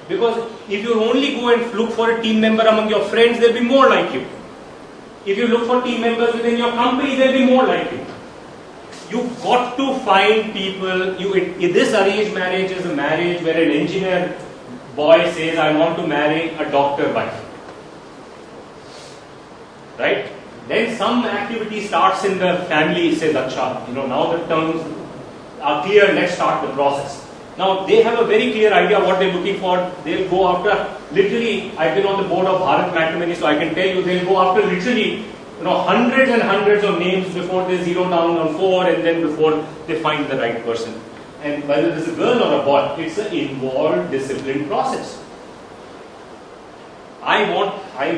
Because if you only go and look for a team member among your friends, they'll be more like you. If you look for team members within your company, they'll be more like you. You've got to find people. This arranged marriage is a marriage where an engineer boy says, I want to marry a doctor wife. Right? Then some activity starts in the family, says, Acha, now the terms are clear, let's start the process. Now they have a very clear idea what they're looking for. They'll go after, literally, I've been on the board of Bharat Matrimony, so I can tell you they'll go after literally hundreds and hundreds of names before they zero down on 4 and then before they find the right person. And whether it's a girl or a boy, it's an involved, disciplined process. I'm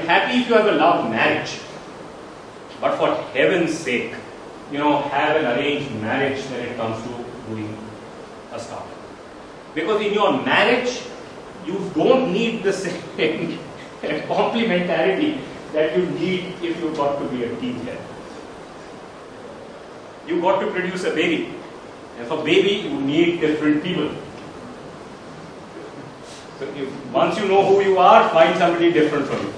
happy if you have a love marriage. But for heaven's sake, have an arranged marriage when it comes to doing a startup. Because in your marriage, you don't need the same complementarity that you need if you've got to be a team head. You've got to produce a baby. And for baby, you need different people. So once you know who you are, find somebody different from you.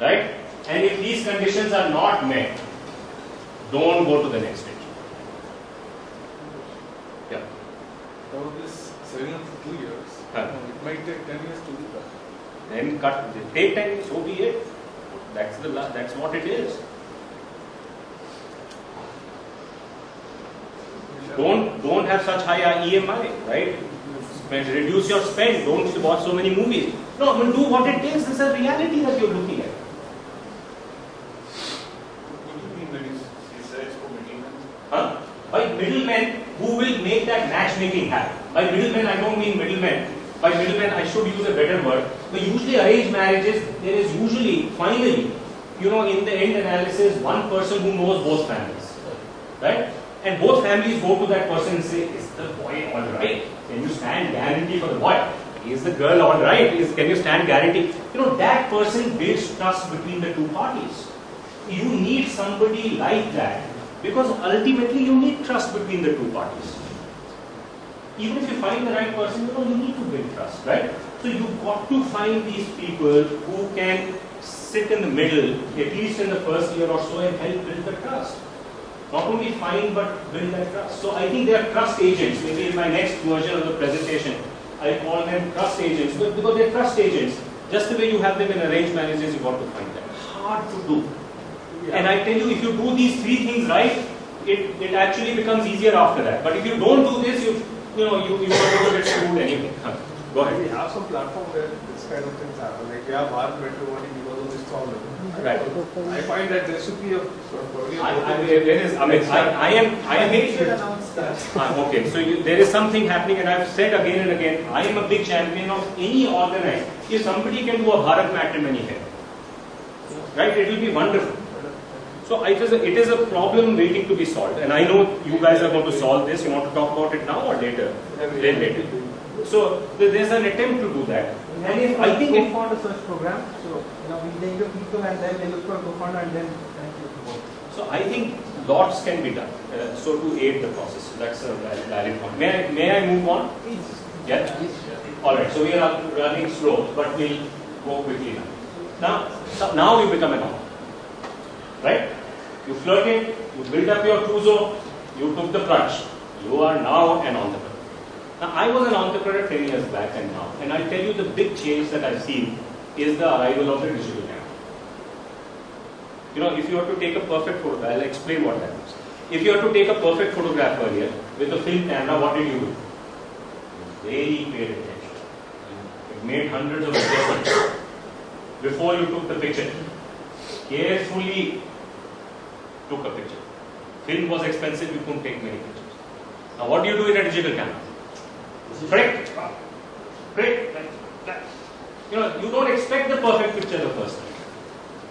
Right? And if these conditions are not met, don't go to the next stage. Yeah. So this saving up for 2 years, it might take 10 years to do that. Then take 10 years, so be it. That's what it is. Don't have such high EMI, right? Reduce your spend. Don't watch so many movies. No, do what it takes. This is a reality that you're looking at. Huh? By middlemen who will make that matchmaking happen. By middlemen, I don't mean middlemen. By middlemen, I should use a better word. But usually arranged marriages, there is usually, finally, in the end analysis, one person who knows both families. Right? And both families go to that person and say, is the boy alright? Can you stand guarantee for the boy? Is the girl alright? Can you stand guarantee? That person builds trust between the two parties. You need somebody like that. Because ultimately you need trust between the two parties. Even if you find the right person, you need to build trust, right? So you've got to find these people who can sit in the middle, at least in the first year or so, and help build the trust. Not only find, but build that trust. So I think they are trust agents. Maybe in my next version of the presentation, I call them trust agents, because they're trust agents. Just the way you have them in arranged marriages, you've got to find them. Hard to do. Yeah. And I tell you, if you do these 3 things right, it actually becomes easier after that. But if you don't do this, you're going to get screwed anyway. Go ahead. We have some platform where this kind of things happen. Like we have Bharat Matrimony because of this problem. Right. I find that there should be a sort of I am. Maybe should announce that. Okay, so there is something happening, and I've said again and again, I am a big champion of any organized. If somebody can do a Bharat Matrimony here, right, it will be wonderful. So it is a problem waiting to be solved, and I know you guys are going to solve this. You want to talk about it now or later? Later. So there's an attempt to do that. And if I think we found a search program, so we name the people and then they look for a co-founder and then work. So I think lots can be done. So to aid the process, that's a valid point. May I move on? Please. Yeah. All right. So we are running slow, but go quickly now. Now you become an author. Right? You flirted, you built up your trousseau, you took the plunge. You are now an entrepreneur. Now, I was an entrepreneur 10 years back and now, and I'll tell you the big change that I've seen is the arrival of the digital camera. You know, if you have to take a perfect photograph, I'll explain what that is. If you have to take a perfect photograph earlier with a film camera, what did you do? Very paid attention. You made hundreds of adjustments before you took the picture. Carefully took a picture. Film was expensive, you couldn't take many pictures. Now what do you do in a digital camera? Frick, like that. You know, you don't expect the perfect picture the first time.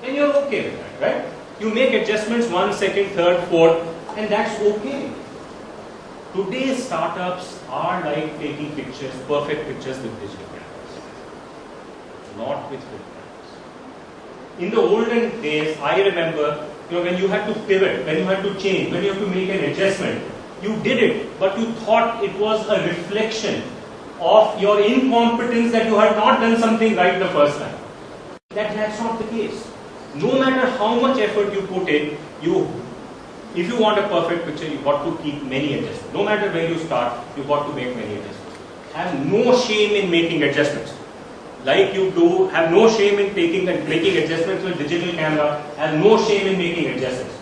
And you're okay with that, right? You make adjustments 1, 2nd, 3rd, 4th, and that's okay. Today's startups are like taking pictures, perfect pictures with digital cameras, not with film cameras. In the olden days, I remember, you know, when you had to pivot, when you had to change, when you had to make an adjustment, you did it, but you thought it was a reflection of your incompetence that you had not done something right the first time. That's not the case. No matter how much effort you put in, if you want a perfect picture, you've got to keep many adjustments. No matter where you start, you've got to make many adjustments. Have no shame in making adjustments. Like you do, have no shame in making adjustments with digital camera, have no shame in making adjustments.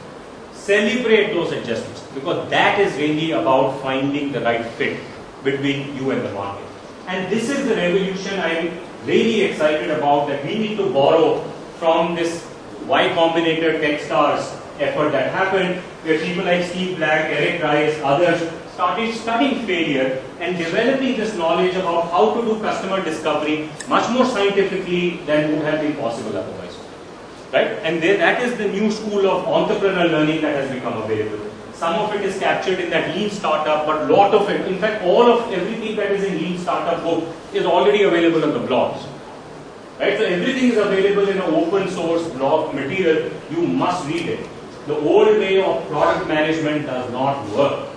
Celebrate those adjustments, because that is really about finding the right fit between you and the market. And this is the revolution I am really excited about, that we need to borrow from this Y Combinator Techstars effort that happened, where people like Steve Black, Eric Rice, others started studying failure and developing this knowledge about how to do customer discovery much more scientifically than would have been possible otherwise. Right? And that is the new school of entrepreneurial learning that has become available. Some of it is captured in that Lean Startup, but a lot of it, in fact, everything that is in Lean Startup book is already available on the blogs. Right? So everything is available in an open source blog material. You must read it. The old way of product management does not work.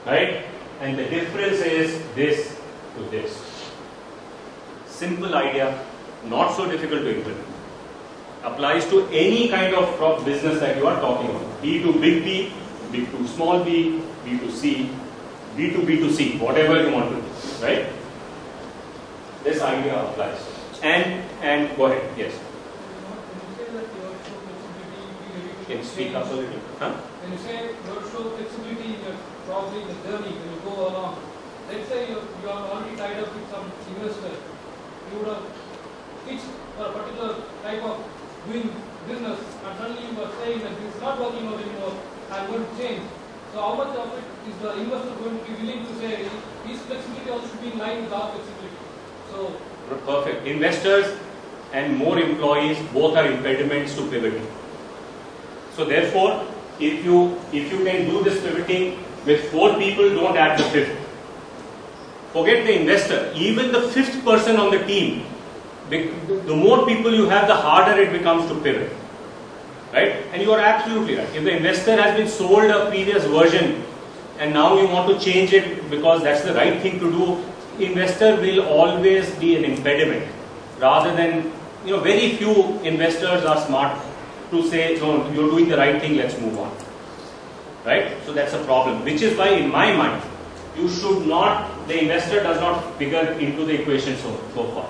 Right? And the difference is this to this. Simple idea, not so difficult to implement. Applies to any kind of business that you are talking about. B to big B, B to small b, B to C, B to B2C, whatever you want to do. Right? This idea applies. And go ahead, yes. Can you speak up a little? Huh? When you say roadshow flexibility in your probably the journey when you go along, let's say you are already tied up with some investor, you would have pitched for a particular type of doing business, and suddenly you are saying that this is not working out anymore, I'm going to change. So how much of it is the investor going to be willing to say his flexibility also should be in line with our flexibility? So perfect. Investors and more employees both are impediments to pivoting. So therefore, if you can do this pivoting with 4 people, don't add the 5th. Forget the investor. Even the 5th person on the team, the more people you have, the harder it becomes to pivot. Right? And you are absolutely right. If the investor has been sold a previous version and now you want to change it because that's the right thing to do, investor will always be an impediment. Rather than, very few investors are smart to say, no, you're doing the right thing, let's move on. Right? So that's a problem. Which is why, in my mind, the investor does not figure into the equation so far.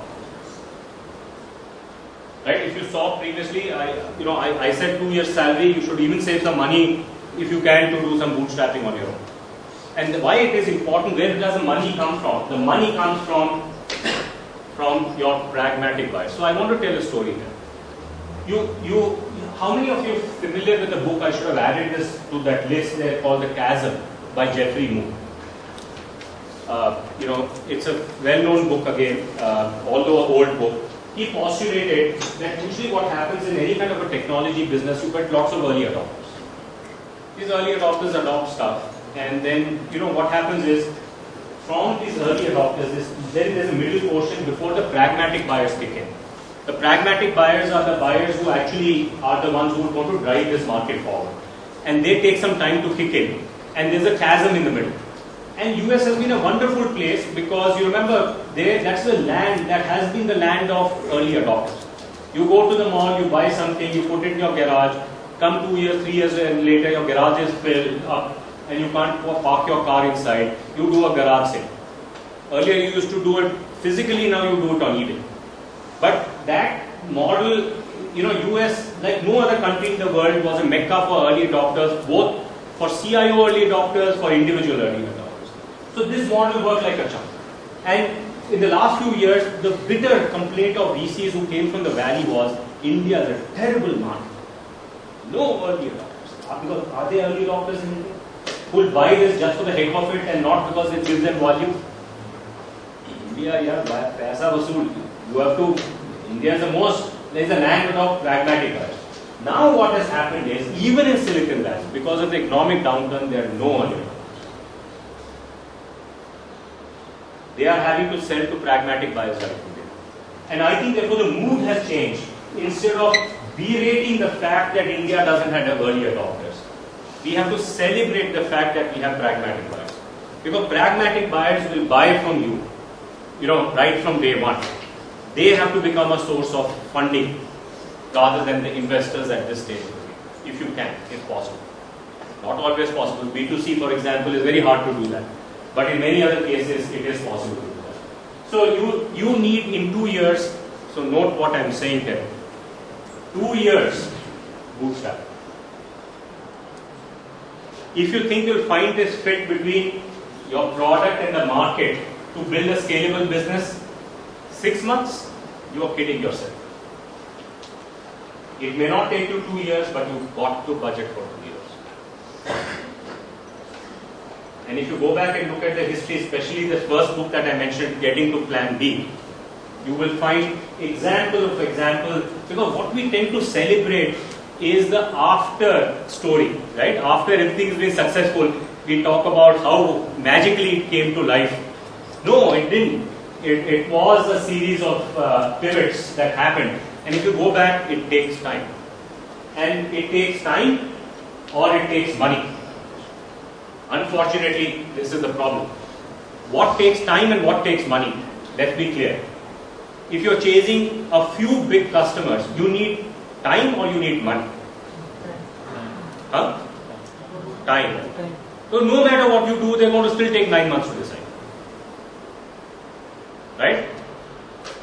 Right? If you saw previously, I said 2 years salary, you should even save some money if you can to do some bootstrapping on your own. And why it is important, where does the money come from? The money comes from your pragmatic buyers. So I want to tell a story here. How many of you are familiar with the book? I should have added this to that list there, called The Chasm by Jeffrey Moore. It's a well-known book again, although an old book. He postulated that usually what happens in any kind of a technology business, you get lots of early adopters. These early adopters adopt stuff, and then what happens is, from these early adopters, then there's a middle portion before the pragmatic buyers kick in. The pragmatic buyers are the buyers who actually are the ones who would want to drive this market forward. And they take some time to kick in. And there's a chasm in the middle. And US has been a wonderful place because you remember that's the land that has been the land of early adopters. You go to the mall, you buy something, you put it in your garage, come 2 years, 3 years later, your garage is filled up and you can't park your car inside. You do a garage sale. Earlier you used to do it physically, now you do it on eBay. But that model, US, like no other country in the world, was a mecca for early adopters, both for CIO early adopters, for individual early adopters. So this model worked like a charm. And in the last few years, the bitter complaint of VCs who came from the valley was, India is a terrible market. No early adopters. Because are they early adopters in India? Who will buy this just for the heck of it and not because it gives them volume? India, yeah, paisa vasool. You have to, India is there is a land of pragmatic buyers. Now what has happened is, even in Silicon Valley, because of the economic downturn, there are no early adopters. They are having to sell to pragmatic buyers right today. And I think therefore the mood has changed. Instead of berating the fact that India doesn't have early adopters, we have to celebrate the fact that we have pragmatic buyers. Because pragmatic buyers will buy from you, right from day one. They have to become a source of funding rather than the investors at this stage, if you can, if possible. Not always possible. B2C, for example, is very hard to do that. But in many other cases, it is possible to do that. So you need in 2 years, so note what I am saying here, 2 years bootstrap. If you think you'll find this fit between your product and the market to build a scalable business, 6 months, you are kidding yourself. It may not take you 2 years, but you've got to budget for 2 years. And if you go back and look at the history, especially the first book that I mentioned, Getting to Plan B, you will find example of example, because what we tend to celebrate is the after story, right? After everything has been successful, we talk about how magically it came to life. No, it didn't. It was a series of pivots that happened. And if you go back, it takes time. And it takes time or it takes money. Unfortunately, this is the problem. What takes time and what takes money? Let's be clear. If you're chasing a few big customers, you need time or you need money? Huh? Time. So no matter what you do, they're going to still take 9 months to decide. Right?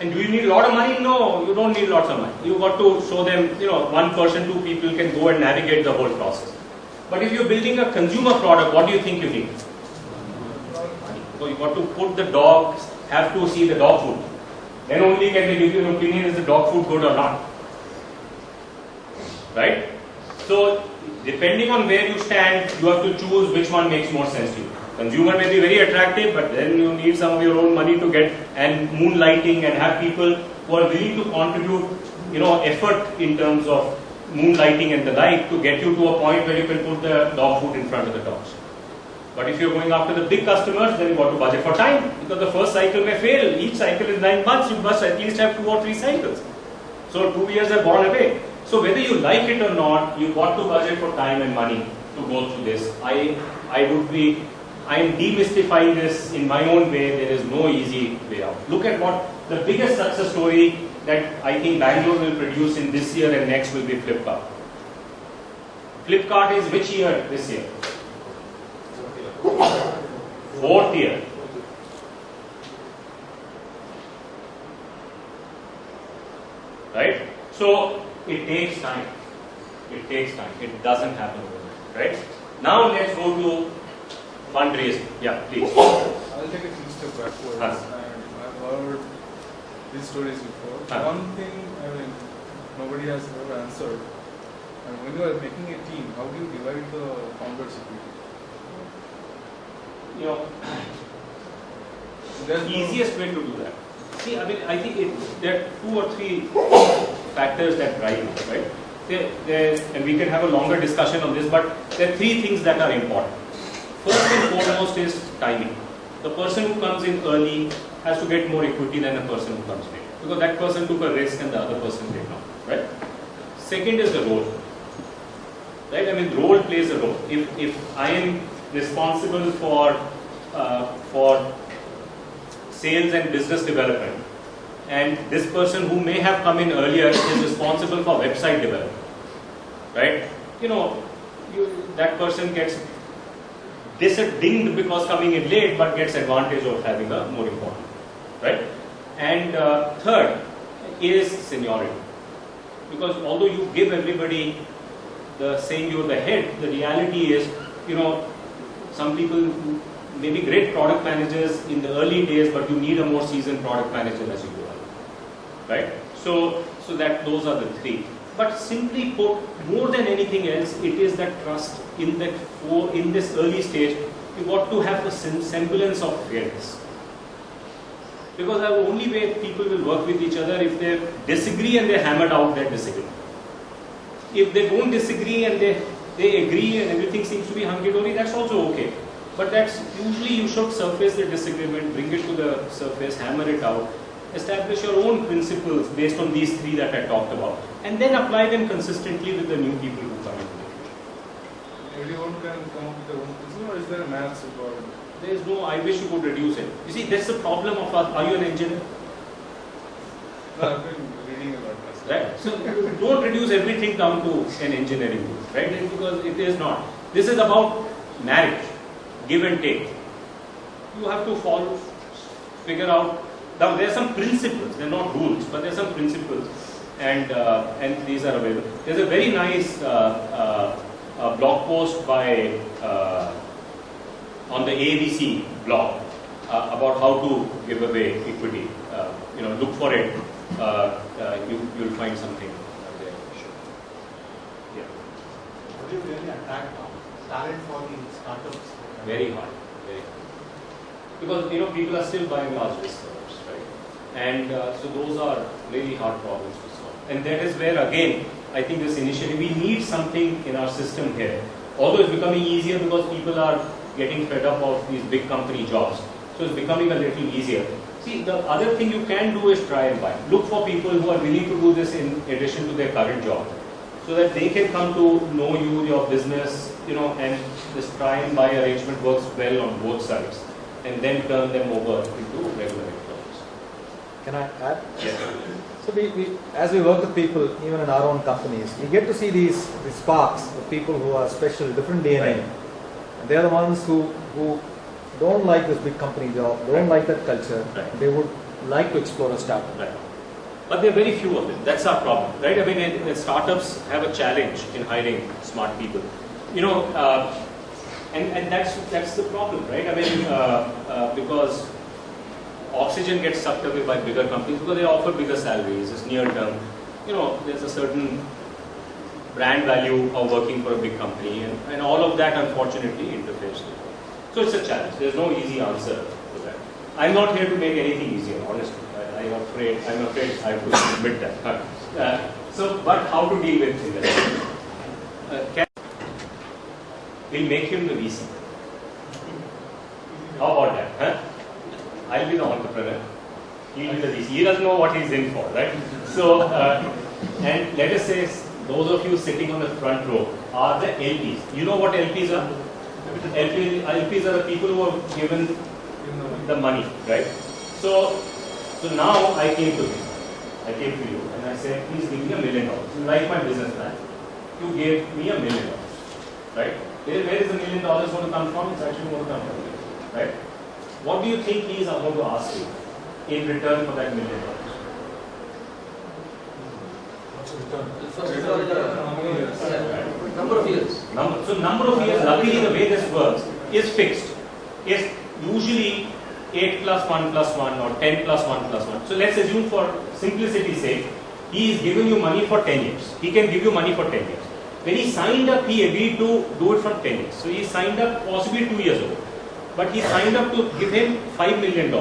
And do you need a lot of money? No, you don't need lots of money. You've got to show them, one person, 2 people can go and navigate the whole process. But if you're building a consumer product, what do you think you need? So you've got to put the dogs, have to see the dog food. Then only can they give you an opinion, is the dog food good or not? Right? So, depending on where you stand, you have to choose which one makes more sense to you. Consumer may be very attractive, but then you need some of your own money to get, and moonlighting, and have people who are willing to contribute, effort in terms of moonlighting and the like to get you to a point where you can put the dog food in front of the dogs. But if you're going after the big customers, then you got to budget for time, because the first cycle may fail. Each cycle is 9 months, you must at least have 2 or 3 cycles. So 2 years have gone away. So whether you like it or not, you've got to budget for time and money to go through this. I am demystifying this in my own way. There is no easy way out. Look at what the biggest success story that I think Bangalore will produce in this year and next will be Flipkart. Flipkart is which year this year? 4th year. Right? So it takes time. It takes time. It doesn't happen overnight. Right? Now let's go to fundraising. Yeah, please. I'll take a few steps backwards. And I've heard these stories before. One thing, nobody has ever answered. And when you are making a team, how do you divide the founder's equity? The easiest way to do that. See, I think there are 2 or 3 factors that drive it, right? And we can have a longer discussion on this, but there are 3 things that are important. First and foremost is timing. The person who comes in early has to get more equity than the person who comes late, because that person took a risk and the other person did not, right? Second is the role, right? Role plays a role. If I am responsible for sales and business development, and this person who may have come in earlier is responsible for website development, right? You know, that person gets dinged because coming in late, but gets advantage of having a more important, right? And third is seniority, because although you give everybody the saying you're the head, the reality is, you know, some people may be great product managers in the early days, but you need a more seasoned product manager as you go on, right? So that those are the three. But simply put, more than anything else, it is that trust in this early stage. You got to have a semblance of fairness. Because the only way people will work with each other if they disagree and they hammered out their disagreement. If they don't disagree and they agree and everything seems to be hunky-dory, that's also okay. But that's usually you should surface the disagreement, bring it to the surface, hammer it out, establish your own principles based on these three that I talked about, and then apply them consistently with the new people who come into the future. Everyone can come up with their own principle, or is there a maths involved? There is no, I wish you could reduce it. You see, that's the problem of us. Are you an engineer? No, I've been reading about this. Right? So don't reduce everything down to an engineering group, right? Because it is not. This is about marriage, give and take. You have to follow, figure out. Now there are some principles. They're not rules, but there are some principles, and these are available. There's a very nice blog post by on the ABC blog about how to give away equity. You know, look for it. You'll find something there. Yeah. How do you really attract talent for the startups? Very hard. Very hard. Because you know people are still buying large research, right? And so those are really hard problems to solve. And that is where again I think this initiative, we need something in our system here. Although it's becoming easier because people are getting fed up of these big company jobs. So it's becoming a little easier. See, the other thing you can do is try and buy. Look for people who are willing to do this in addition to their current job, so that they can come to know you, your business, you know, and this try and buy arrangement works well on both sides, and then turn them over into regular employees. Can I add? Yes. So as we work with people, even in our own companies, we get to see these sparks of people who are special, different DNA. Right. And they are the ones who don't like this big company job, don't like that culture. Right. They would like to explore a startup. Right. But there are very few of them. That's our problem, right? I mean, startups have a challenge in hiring smart people. You know, and that's the problem, right? I mean, because oxygen gets sucked away by bigger companies because they offer bigger salaries. It's near term. You know, there's a certain brand value of working for a big company, and all of that unfortunately interferes. So it's a challenge. There's no easy answer to that. I'm not here to make anything easier, honestly. I'm afraid I have to admit that. But how to deal with it? We'll make him the VC. How about that? Huh? I'll be the entrepreneur. He'll be the VC. He doesn't know what he's in for, right? So, and let us say those of you sitting on the front row are the LPs. You know what LPs are? LPs are the people who have given the money, right? So now I came to you. I came to you and I said, please give me $1 million. You like my business plan. You gave me $1 million, right? Where is the $1 million going to come from? It's actually going to come from you, right? What do you think he is going to ask you in return for that $1 million? What's the return? Number of years. Number of years, luckily the way this works is fixed. It's usually 8 plus 1 plus 1 or 10 plus 1 plus 1. So let's assume for simplicity's sake, he is giving you money for 10 years. He can give you money for 10 years. When he signed up, he agreed to do it for 10 years. So he signed up possibly 2 years ago. But he signed up to give him $5 million.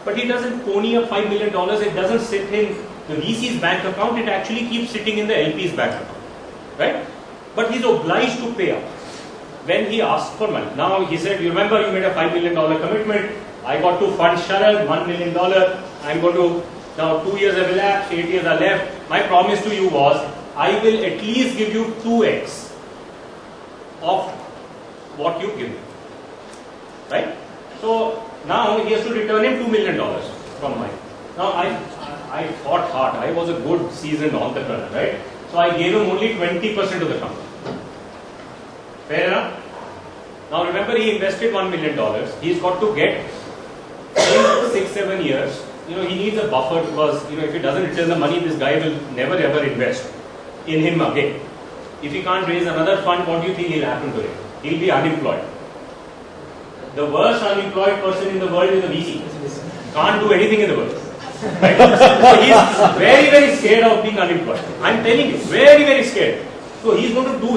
But he doesn't pony up $5 million. It doesn't sit in the VC's bank account. It actually keeps sitting in the LP's bank account. Right? But he's obliged to pay up when he asks for money. Now he said, you remember you made a $5 million commitment. I got to fund Sharad, $1 million. I'm going to, now 2 years have elapsed, 8 years are left. My promise to you was, I will at least give you 2x of what you give me. Right? So Now he has to return him $2 million from mine. Now I fought hard. I was a good seasoned entrepreneur, right? So I gave him only 20% of the company. Fair enough? Now remember, he invested $1 million. He's got to get in 6-7 years. He needs a buffer because if he doesn't return the money, this guy will never ever invest in him again. If he can't raise another fund, what do you think will happen to him? He'll be unemployed. The worst unemployed person in the world is a VC. Can't do anything in the world. Right? So he's very, very scared of being unemployed. I'm telling you, very, very scared. So he's going to do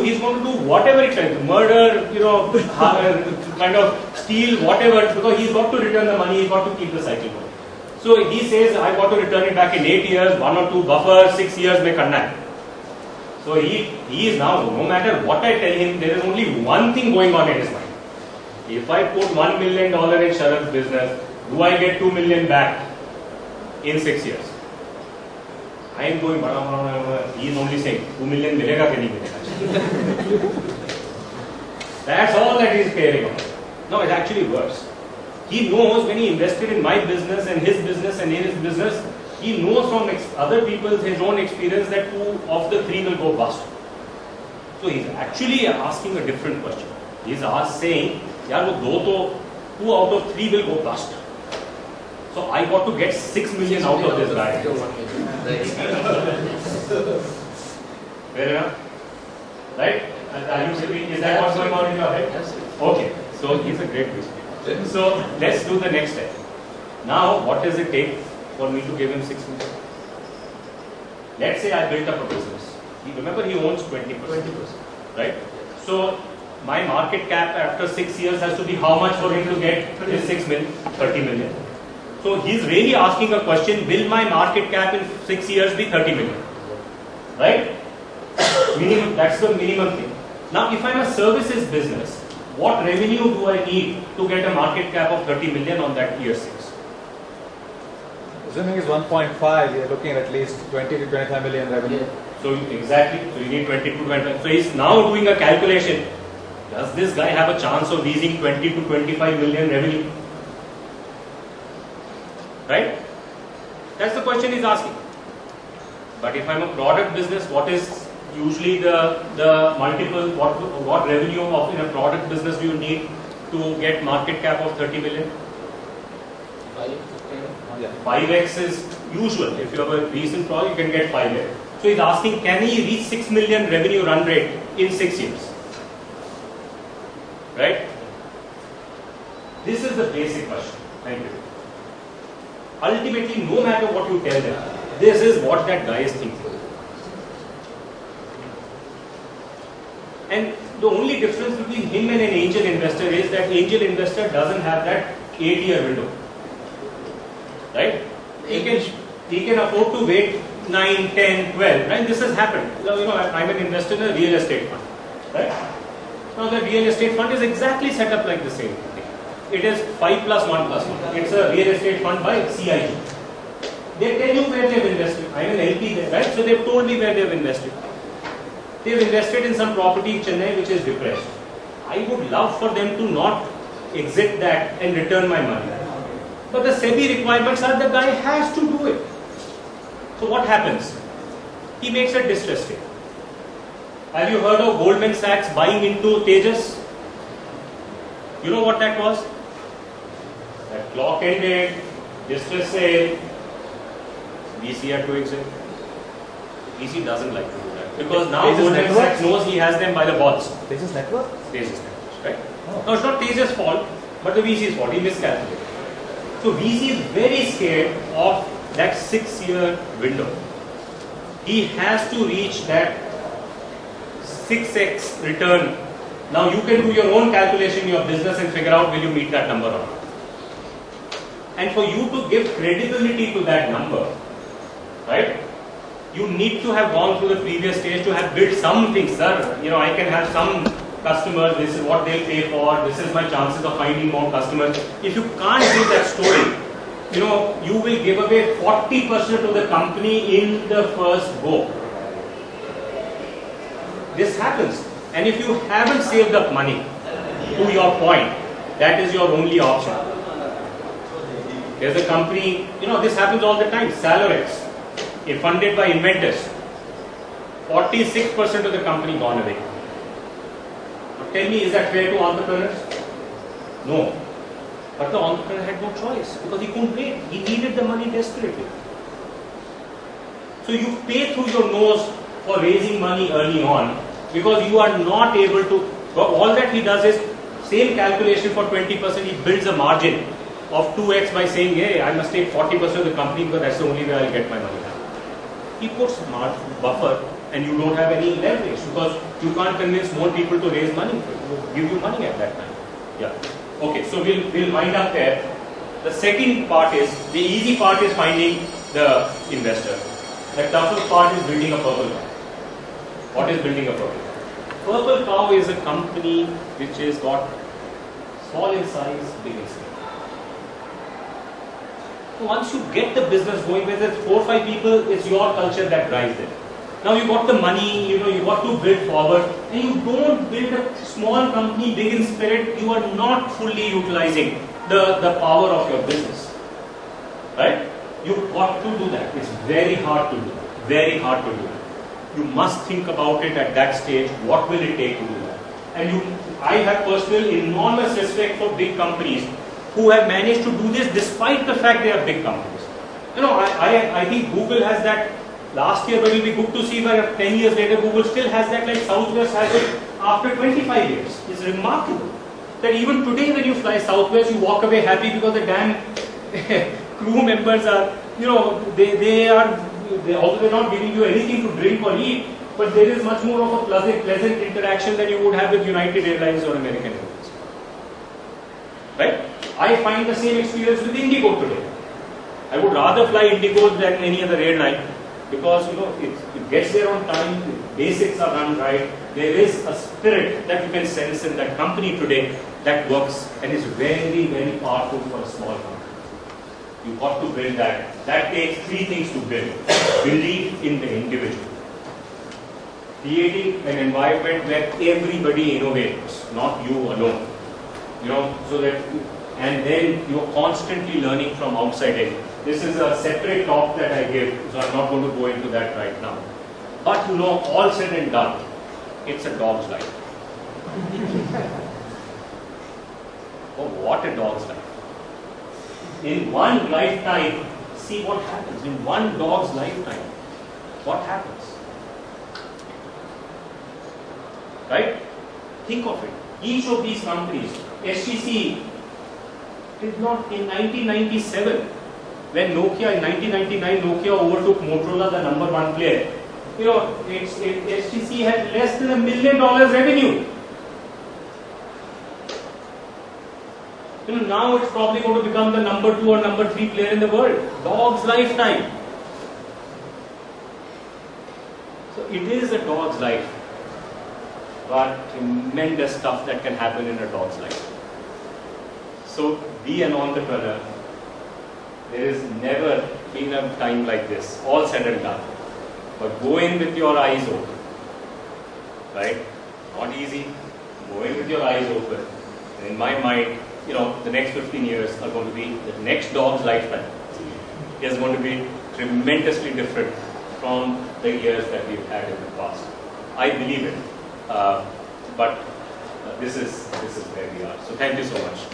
whatever it takes, murder, kind of steal, whatever, because he's got to return the money, he's got to keep the cycle going. So he says, I've got to return it back in 8 years, 1 or 2 buffer, 6 years may connect. So he is now, no matter what I tell him, there is only one thing going on in his mind. If I put $1 million in Sharad's business, do I get $2 million back in 6 years? I am going, he is only saying, $2 million milega ke nahi milega. That's all that he is caring about. No, it's actually worse. He knows when he invested in my business and his business and in his business, he knows from other people's, his own experience that 2 of the 3 will go bust. So he's actually asking a different question. He's saying, yaar wo 2 out of 3 will go bust. So I got to get 6 million out of this guy. Fair enough? Right? Is that what's going on in your head? Yes. Okay. So he's a great businessman. So let's do the next step. Now, what does it take for me to give him 6 million? Let's say I built up a business. Remember, he owns 20%. Right? So my market cap after 6 years has to be how much for him to get his 6 million? 30 million. So he's really asking a question, will my market cap in 6 years be 30 million? Right? Minimum, that's the minimum thing. Now, if I'm a services business, what revenue do I need to get a market cap of 30 million on that year 6? Assuming it's 1.5, you're looking at least 20 to 25 million revenue. So exactly, so you need 20 to 25. So he's now doing a calculation. Does this guy have a chance of raising 20 to 25 million revenue? Right? That's the question he's asking. But if I'm a product business, what is usually the multiple, what revenue of in a product business do you need to get market cap of 30 million? 5x is usual. If you have a recent product, you can get 5x. So he's asking, can he reach 6 million revenue run rate in 6 years? Right? This is the basic question. Thank you. Ultimately, no matter what you tell them, this is what that guy is thinking. And the only difference between him and an angel investor is that angel investor doesn't have that 8-year window. Right? He can afford to wait 9, 10, 12. Right? This has happened. I'm an investor in a real estate fund. Right? Now the real estate fund is exactly set up like the same thing. It is 5 plus 1 plus 1. It's a real estate fund by CIG. They tell you where they've invested. I'm an LP there, right? So they've told me where they've invested. They've invested in some property in Chennai which is depressed. I would love for them to not exit that and return my money. But the SEBI requirements are the guy has to do it. So what happens? He makes a distress sale. Have you heard of Goldman Sachs buying into Tejas? You know what that was? That clock ended, distress sale, VC had to exit. VC doesn't like to do that because now Tejas Goldman Networks? Sachs knows he has them by the balls. Tejas Network? Tejas Networks, right? Oh. Now it's not Tejas' fault, but the VC's fault. He miscalculated. So VC is very scared of that 6-year window. He has to reach that 6x return. Now you can do your own calculation in your business and figure out will you meet that number or not. And for you to give credibility to that number, right? You need to have gone through the previous stage to have built something, sir. I can have some customers, this is what they'll pay for, this is my chances of finding more customers. If you can't give that story, you will give away 40% of the company in the first go. This happens. And if you haven't saved up money, to your point, that is your only option. There's a company, this happens all the time, Salorex, funded by Inventus. 46% of the company gone away. Now tell me, is that fair to entrepreneurs? No. But the entrepreneur had no choice because he couldn't wait. He needed the money desperately. So you pay through your nose for raising money early on because you are not able to. All that he does is same calculation for 20%. He builds a margin of 2x by saying, hey, I must take 40% of the company because that's the only way I'll get my money back. He puts buffer and you don't have any leverage because you can't convince more people to raise money for you, give you money at that time. Yeah. Okay, so we'll wind up there. The second part is, the easy part is finding the investor. The tougher part is building a purple cow. What is building a purple cow? Purple Cow is a company which is got small in size, big in scale. So once you get the business going, whether it's 4 or 5 people, it's your culture that drives it. Now you got the money, you got to build forward, and you don't build a small company big in spirit, you are not fully utilizing the power of your business. Right? You've got to do that. It's very hard to do. Very hard to do. You must think about it at that stage. What will it take to do that? And I have personal enormous respect for big companies who have managed to do this despite the fact they are big companies. I think Google has that. Last year, but it will be good to see that 10 years later, Google still has that, like Southwest has it after 25 years. It's remarkable that even today when you fly Southwest, you walk away happy because the damn crew members are, although they're not giving you anything to drink or eat, but there is much more of a pleasant interaction than you would have with United Airlines or American Airlines. Right? I find the same experience with Indigo today. I would rather fly Indigo than any other airline. Because it gets there on time, the basics are done right, there is a spirit that you can sense in that company today that works and is very, very powerful for a small company. You've got to build that. That takes 3 things to build. Believe in the individual. Creating an environment where everybody innovates, not you alone. And then you're constantly learning from outside in. This is a separate talk that I give, so I'm not going to go into that right now. But all said and done, it's a dog's life. Oh, what a dog's life. In one lifetime, see what happens. In one dog's lifetime, what happens? Right? Think of it. Each of these companies, STC, did not in 1997. When Nokia, in 1999, Nokia overtook Motorola, the number 1 player. HTC had less than $1 million revenue. Now it's probably going to become the number 2 or number 3 player in the world. Dog's lifetime. So it is a dog's life, but tremendous stuff that can happen in a dog's life. So be an entrepreneur. There is never been a time like this, all said and done. But go in with your eyes open. Right? Not easy. Go in with your eyes open. And in my mind, the next 15 years are going to be the next dog's lifetime. Is going to be tremendously different from the years that we've had in the past. I believe it. But this is where we are. So thank you so much.